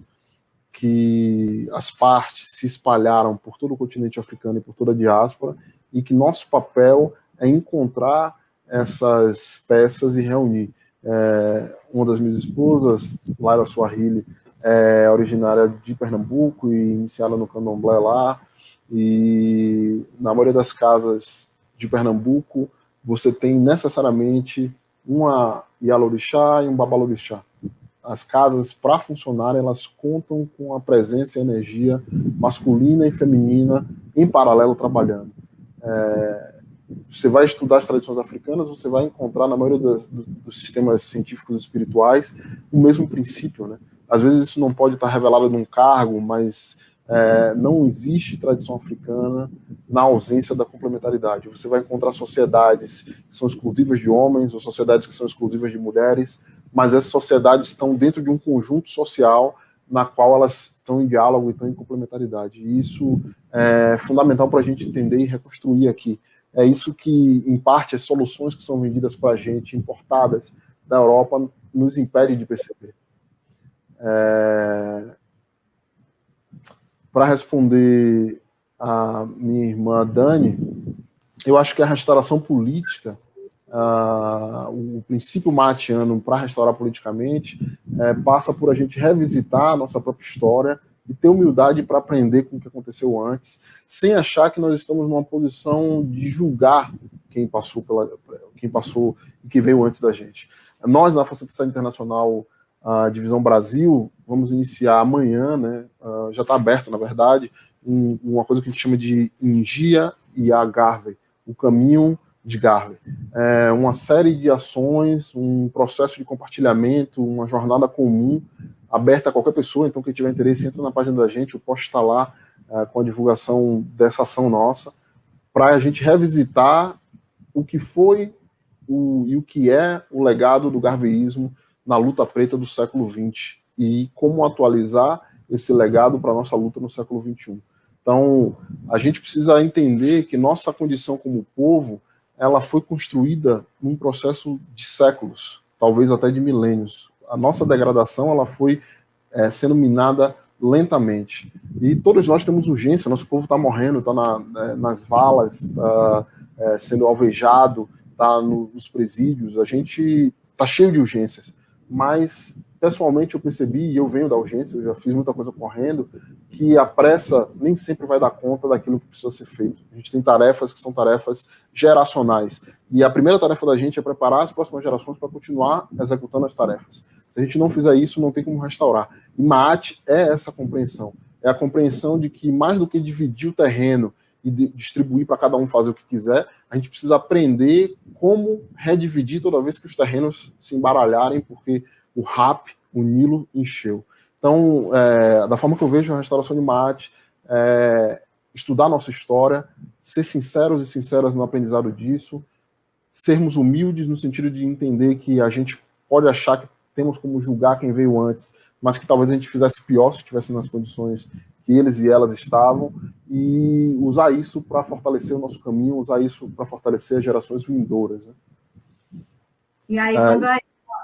que as partes se espalharam por todo o continente africano e por toda a diáspora, e que nosso papel é encontrar essas peças e reunir. Uma das minhas esposas, Laila Swahili, é originária de Pernambuco e iniciada no candomblé lá, e na maioria das casas de Pernambuco você tem necessariamente uma Yalorixá e um Babalorixá. As casas, para funcionar, elas contam com a presença e energia masculina e feminina em paralelo trabalhando. Você vai estudar as tradições africanas, você vai encontrar na maioria dos sistemas científicos e espirituais o mesmo princípio, né? Às vezes isso não pode estar revelado num cargo, mas não existe tradição africana na ausência da complementaridade. Você vai encontrar sociedades que são exclusivas de homens ou sociedades que são exclusivas de mulheres, mas essas sociedades estão dentro de um conjunto social na qual elas estão em diálogo e estão em complementaridade. E isso é fundamental para a gente entender e reconstruir aqui É isso que, em parte, as soluções que são vendidas para a gente, importadas da Europa, nos impede de perceber. Para responder a minha irmã Dani, eu acho que a restauração política, o princípio maatiano para restaurar politicamente, passa por a gente revisitar a nossa própria história e ter humildade para aprender com o que aconteceu antes, sem achar que nós estamos numa posição de julgar quem passou e que veio antes da gente. Nós, na Força de Saúde Internacional, a Divisão Brasil, vamos iniciar amanhã, né? Já está aberto, na verdade, uma coisa que a gente chama de Ingia e a Garvey, o caminho de Garvey. Uma série de ações, um processo de compartilhamento, uma jornada comum, aberta a qualquer pessoa. Então, quem tiver interesse, entra na página da gente, o post está lá com a divulgação dessa ação nossa, para a gente revisitar o que foi e o que é o legado do garveyismo na luta preta do século XX e como atualizar esse legado para a nossa luta no século XXI. Então, a gente precisa entender que nossa condição como povo, ela foi construída num processo de séculos, talvez até de milênios. A nossa degradação, ela foi sendo minada lentamente. E todos nós temos urgência, nosso povo está morrendo, está nas valas, está sendo alvejado, está nos presídios, a gente está cheio de urgências. Mas, pessoalmente, eu percebi, e eu venho da urgência, eu já fiz muita coisa correndo, que a pressa nem sempre vai dar conta daquilo que precisa ser feito. A gente tem tarefas que são tarefas geracionais. E a primeira tarefa da gente é preparar as próximas gerações para continuar executando as tarefas. Se a gente não fizer isso, não tem como restaurar. E Maat é essa compreensão. É a compreensão de que, mais do que dividir o terreno e distribuir para cada um fazer o que quiser, a gente precisa aprender como redividir toda vez que os terrenos se embaralharem, porque o RAP, o Nilo, encheu. Então, da forma que eu vejo a restauração de Maat, estudar nossa história, ser sinceros e sinceras no aprendizado disso, sermos humildes no sentido de entender que a gente pode achar que temos como julgar quem veio antes, mas que talvez a gente fizesse pior se estivesse nas condições que eles e elas estavam, e usar isso para fortalecer o nosso caminho, usar isso para fortalecer as gerações vindouras. Né? E aí,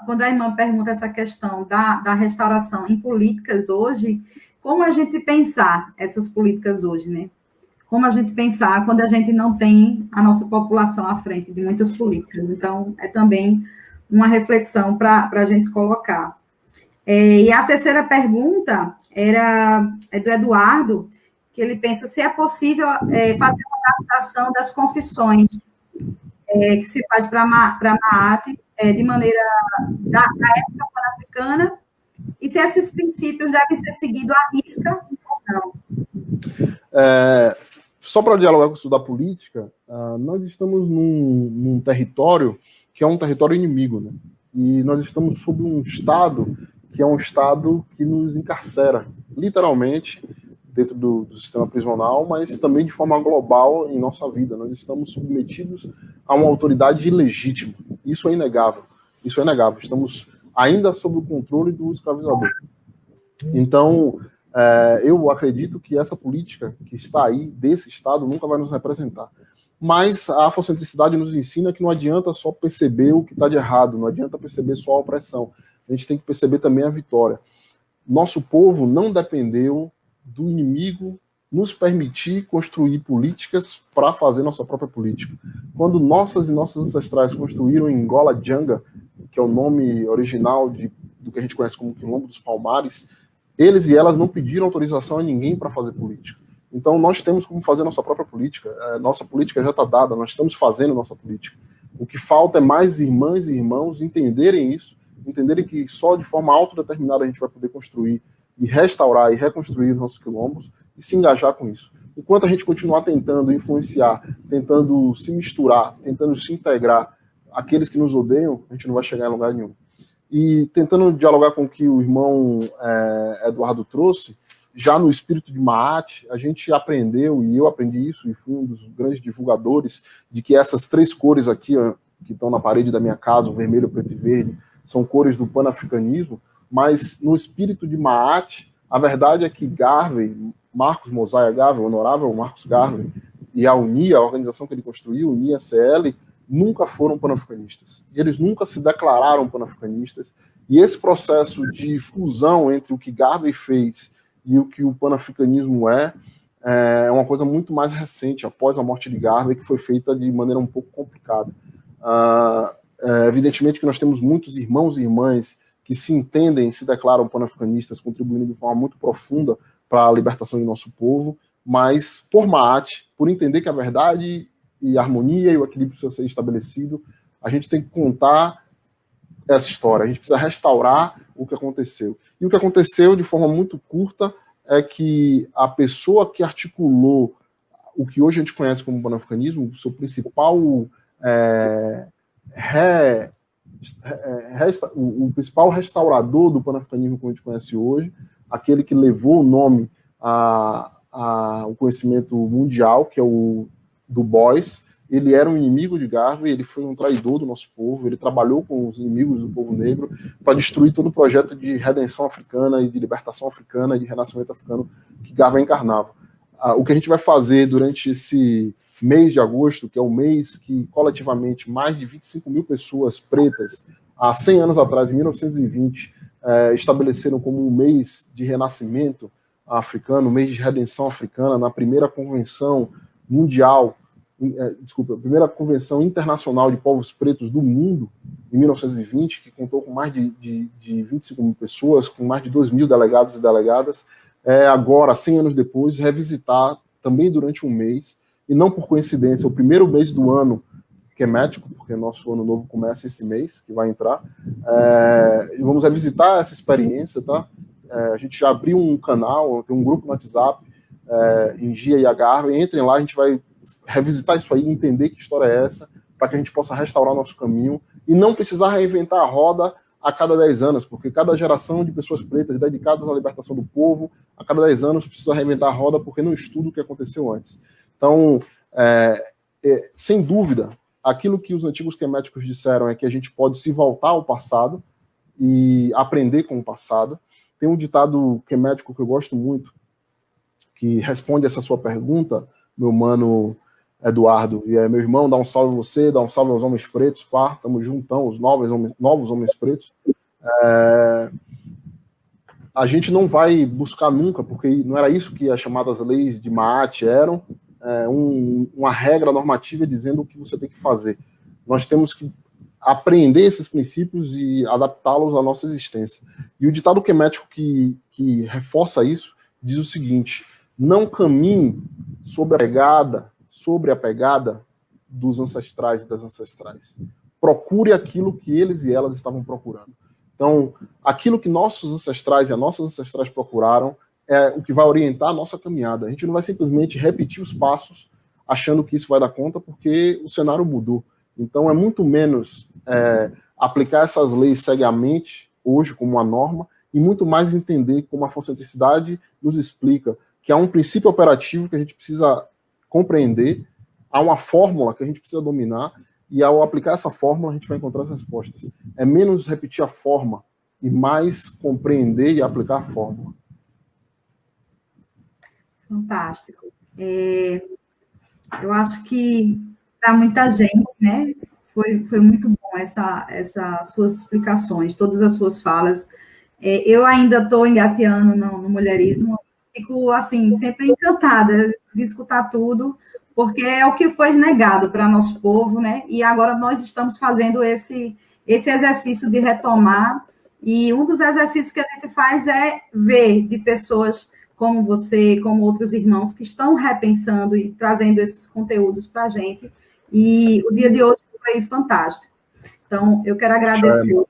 quando a irmã pergunta essa questão da restauração em políticas hoje, como a gente pensar essas políticas hoje, né? Como a gente pensar quando a gente não tem a nossa população à frente de muitas políticas. Então, é também uma reflexão para a gente colocar. E a terceira pergunta é do Eduardo, que ele pensa se é possível fazer uma adaptação das confissões que se faz para Maat de maneira da época pan-africana, e se esses princípios devem ser seguidos à risca ou não. Só para dialogar com isso da política, nós estamos num território que é um território inimigo, né? E nós estamos sob um Estado que é um Estado que nos encarcera, literalmente, dentro do sistema prisional, mas também de forma global em nossa vida. Nós estamos submetidos a uma autoridade ilegítima. Isso é inegável. Isso é inegável. Estamos ainda sob o controle do escravizador. Então, eu acredito que essa política que está aí, desse Estado, nunca vai nos representar. Mas a afrocentricidade nos ensina que não adianta só perceber o que está de errado, não adianta perceber só a opressão. A gente tem que perceber também a vitória. Nosso povo não dependeu do inimigo nos permitir construir políticas para fazer nossa própria política. Quando nossas e nossos ancestrais construíram em Ngola Janga, que é o nome original do que a gente conhece como Quilombo dos Palmares, eles e elas não pediram autorização a ninguém para fazer política. Então nós temos como fazer nossa própria política. Nossa política já está dada, nós estamos fazendo nossa política. O que falta é mais irmãs e irmãos entenderem isso, entenderem que só de forma autodeterminada a gente vai poder construir e restaurar e reconstruir os nossos quilombos e se engajar com isso. Enquanto a gente continuar tentando influenciar, tentando se misturar, tentando se integrar aqueles que nos odeiam, a gente não vai chegar em lugar nenhum. E tentando dialogar com o que o irmão Eduardo trouxe, já no espírito de Maat, a gente aprendeu, e eu aprendi isso, e fui um dos grandes divulgadores, de que essas três cores aqui, que estão na parede da minha casa, o vermelho, o preto e verde, são cores do panafricanismo, mas no espírito de Maat, a verdade é que Garvey, Marcos Mosiah Garvey, o honorável Marcos Garvey, e a UNIA, a organização que ele construiu, UNIA-CL, nunca foram panafricanistas. E eles nunca se declararam panafricanistas. E esse processo de fusão entre o que Garvey fez e o que o panafricanismo é uma coisa muito mais recente, após a morte de Garvey, que foi feita de maneira um pouco complicada. Evidentemente que nós temos muitos irmãos e irmãs que se entendem, se declaram panafricanistas, contribuindo de forma muito profunda para a libertação do nosso povo, mas por Maat, por entender que a verdade e a harmonia e o equilíbrio precisa ser estabelecido, a gente tem que contar essa história, a gente precisa restaurar o que aconteceu. E o que aconteceu, de forma muito curta, é que a pessoa que articulou o que hoje a gente conhece como panafricanismo, o seu principal o principal restaurador do panafricanismo que a gente conhece hoje, aquele que levou o nome ao conhecimento mundial, que é o Du Bois. Ele era um inimigo de Garvey, ele foi um traidor do nosso povo, ele trabalhou com os inimigos do povo negro para destruir todo o projeto de redenção africana e de libertação africana e de renascimento africano que Garvey encarnava. O que a gente vai fazer durante esse mês de agosto, que é o mês que coletivamente mais de 25 mil pessoas pretas, há 100 anos atrás, em 1920, estabeleceram como um mês de renascimento africano, um mês de redenção africana, na primeira convenção mundial, a primeira convenção internacional de povos pretos do mundo, em 1920, que contou com mais de 25 mil pessoas, com mais de 2 mil delegados e delegadas, agora, 100 anos depois, revisitar também durante um mês, e não por coincidência, o primeiro mês do ano quemético, porque nosso ano novo começa esse mês, que vai entrar, e vamos revisitar essa experiência, tá? A gente já abriu um canal, tem um grupo no WhatsApp, Engia e a Garvey, entrem lá, a gente vai revisitar isso aí, entender que história é essa, para que a gente possa restaurar nosso caminho e não precisar reinventar a roda a cada 10 anos, porque cada geração de pessoas pretas dedicadas à libertação do povo, a cada 10 anos precisa reinventar a roda porque não estuda o que aconteceu antes. Então, sem dúvida, aquilo que os antigos queméticos disseram é que a gente pode se voltar ao passado e aprender com o passado. Tem um ditado quemético que eu gosto muito, que responde essa sua pergunta, meu mano Eduardo, e meu irmão, dá um salve a você, dá um salve aos homens pretos, pá, tamo juntão, os novos homens pretos. A gente não vai buscar nunca, porque não era isso que as chamadas leis de Maat eram, uma regra normativa dizendo o que você tem que fazer. Nós temos que aprender esses princípios e adaptá-los à nossa existência. E o ditado quemético que reforça isso diz o seguinte: não caminhe sobre a pegada dos ancestrais e das ancestrais. Procure aquilo que eles e elas estavam procurando. Então, aquilo que nossos ancestrais e as nossas ancestrais procuraram é o que vai orientar a nossa caminhada. A gente não vai simplesmente repetir os passos achando que isso vai dar conta, porque o cenário mudou. Então, é muito menos aplicar essas leis cegamente, hoje, como uma norma, e muito mais entender como a afrocentricidade nos explica que há um princípio operativo que a gente precisa compreender, há uma fórmula que a gente precisa dominar, e ao aplicar essa fórmula, a gente vai encontrar as respostas. É menos repetir a forma e mais compreender e aplicar a fórmula. Fantástico. Eu acho que para muita gente, né, foi muito bom essas suas explicações, todas as suas falas. Eu ainda estou engateando no mulherismo, fico, assim, sempre encantada de escutar tudo, porque é o que foi negado para nosso povo, né? E agora nós estamos fazendo esse exercício de retomar, e um dos exercícios que a gente faz é ver de pessoas como você, como outros irmãos, que estão repensando e trazendo esses conteúdos para a gente, e o dia de hoje foi fantástico. Então, eu quero agradecer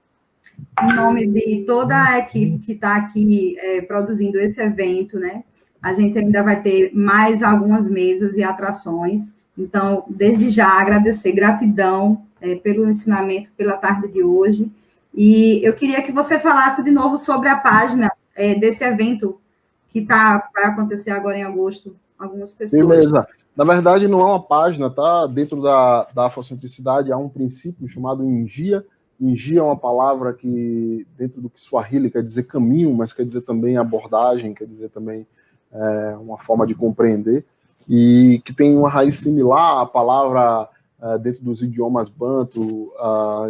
em nome de toda a equipe que está aqui produzindo esse evento, né? A gente ainda vai ter mais algumas mesas e atrações. Então, desde já, agradecer, gratidão pelo ensinamento, pela tarde de hoje. E eu queria que você falasse de novo sobre a página desse evento que vai acontecer agora em agosto. Algumas pessoas. Beleza. Na verdade, não é uma página, tá? Dentro da afrocentricidade há um princípio chamado Engia. Engia é uma palavra que, dentro do Kiswahili, quer dizer caminho, mas quer dizer também abordagem, quer dizer também uma forma de compreender. e que tem uma raiz similar à palavra dentro dos idiomas banto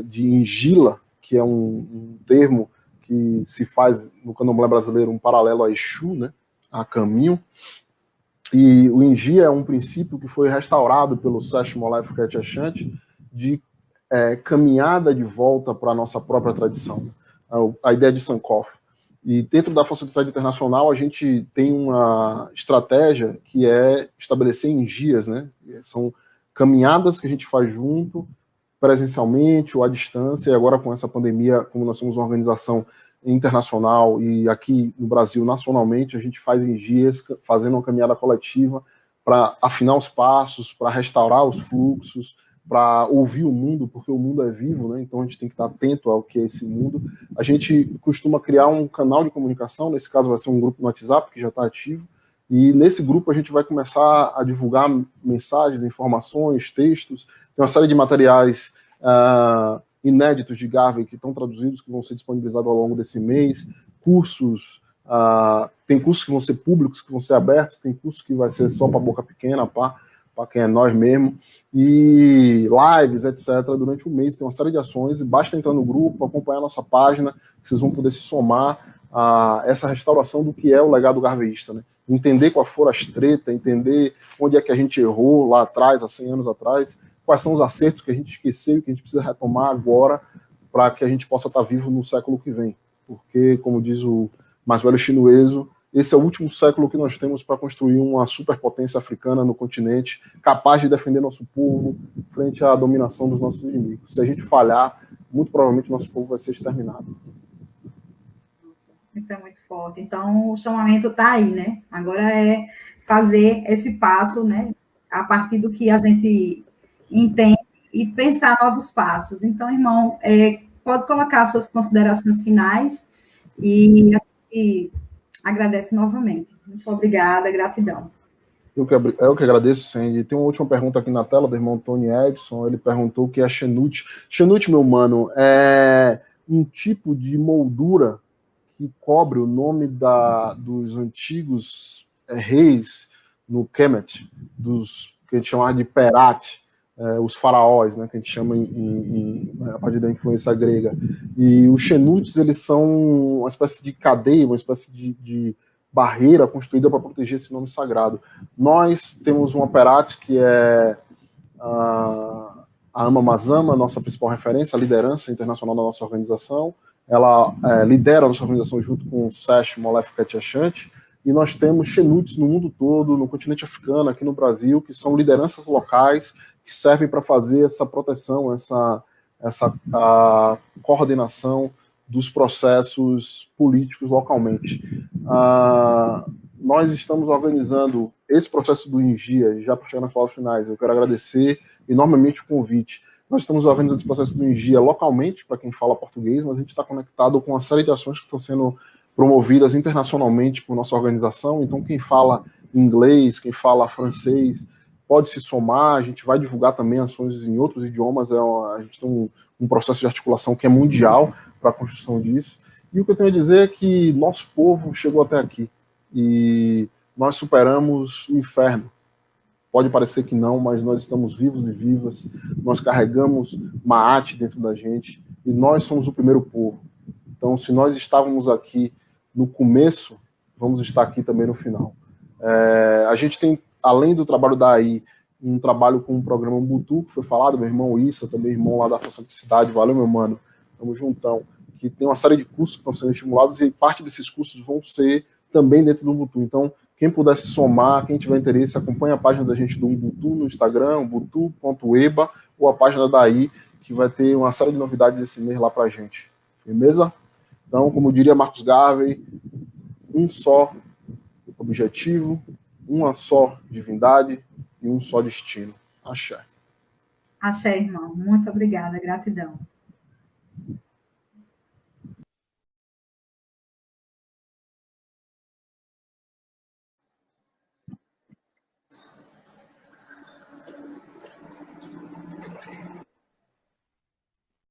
de Ingila, que é um termo que se faz no candomblé brasileiro um paralelo a Exu, né, a caminho. E o Inji é um princípio que foi restaurado pelo Session Molef Ketchachante de caminhada de volta para a nossa própria tradição, a ideia de Sankofa. E dentro da Força de Saúde Internacional, a gente tem uma estratégia que é estabelecer engias, né? São caminhadas que a gente faz junto, presencialmente ou à distância, e agora com essa pandemia, como nós somos uma organização internacional e aqui no Brasil, nacionalmente, a gente faz engias, fazendo uma caminhada coletiva para afinar os passos, para restaurar os fluxos, para ouvir o mundo, porque o mundo é vivo, né? Então a gente tem que estar atento ao que é esse mundo. A gente costuma criar um canal de comunicação, nesse caso vai ser um grupo no WhatsApp, que já está ativo, e nesse grupo a gente vai começar a divulgar mensagens, informações, textos, tem uma série de materiais inéditos de Garvey que estão traduzidos, que vão ser disponibilizados ao longo desse mês, cursos, tem cursos que vão ser públicos, que vão ser abertos, tem cursos que vai ser só para boca pequena, para quem é nós mesmo, e lives, etc. Durante o mês tem uma série de ações, e basta entrar no grupo, acompanhar a nossa página, que vocês vão poder se somar a essa restauração do que é o legado garveísta, né? Entender qual foram as tretas, entender onde é que a gente errou lá atrás, há 100 anos atrás, quais são os acertos que a gente esqueceu e que a gente precisa retomar agora para que a gente possa estar vivo no século que vem. Porque, como diz o mais velho Chinueso, esse é o último século que nós temos para construir uma superpotência africana no continente, capaz de defender nosso povo frente à dominação dos nossos inimigos. Se a gente falhar, muito provavelmente nosso povo vai ser exterminado. Isso é muito forte. Então, o chamamento está aí, né? Agora é fazer esse passo, né? A partir do que a gente entende e pensar novos passos. Então, irmão, pode colocar as suas considerações finais e agradece novamente. Muito obrigada, gratidão. Eu que agradeço, Sandy. Tem uma última pergunta aqui na tela do irmão Tony Edson. Ele perguntou o que é Xenute. Xenute, meu mano, é um tipo de moldura que cobre o nome dos antigos reis no Kemet, dos que a gente chama de Perat, os faraós, né, que a gente chama a partir da influência grega. E os Xenutes, eles são uma espécie de cadeia, uma espécie de barreira construída para proteger esse nome sagrado. Nós temos um Perat, que é a Ama Mazama, nossa principal referência, a liderança internacional da nossa organização. Ela lidera a nossa organização junto com o Sesh Molef Ketchachante, e nós temos Xenutes no mundo todo, no continente africano, aqui no Brasil, que são lideranças locais que servem para fazer essa proteção, essa coordenação dos processos políticos localmente. Nós estamos organizando esse processo do Ingia, já para chegar nas palavras finais. Eu quero agradecer enormemente o convite. Nós estamos organizando esse processo do Ingia localmente, para quem fala português, mas a gente está conectado com uma série de ações que estão sendo promovidas internacionalmente por nossa organização. Então, quem fala inglês, quem fala francês, pode se somar. A gente vai divulgar também ações em outros idiomas. A gente tem um processo de articulação que é mundial para a construção disso. E o que eu tenho a dizer é que nosso povo chegou até aqui e nós superamos o inferno. Pode parecer que não, mas nós estamos vivos e vivas, nós carregamos Maat dentro da gente e nós somos o primeiro povo. Então, se nós estávamos aqui no começo, vamos estar aqui também no final. A gente tem, além do trabalho da AI, um trabalho com o programa Ubuntu, que foi falado, meu irmão Issa, também irmão lá da Força de Cidade, valeu, meu mano, tamo juntão, que tem uma série de cursos que estão sendo estimulados e parte desses cursos vão ser também dentro do Ubuntu. Então, quem puder se somar, quem tiver interesse, acompanhe a página da gente do Ubuntu no Instagram, ubuntu.eba, ou a página da AI, que vai ter uma série de novidades esse mês lá pra gente. Firmeza? Então, como diria Marcus Garvey, um só objetivo, uma só divindade e um só destino. Axé. Axé, irmão. Muito obrigada. Gratidão.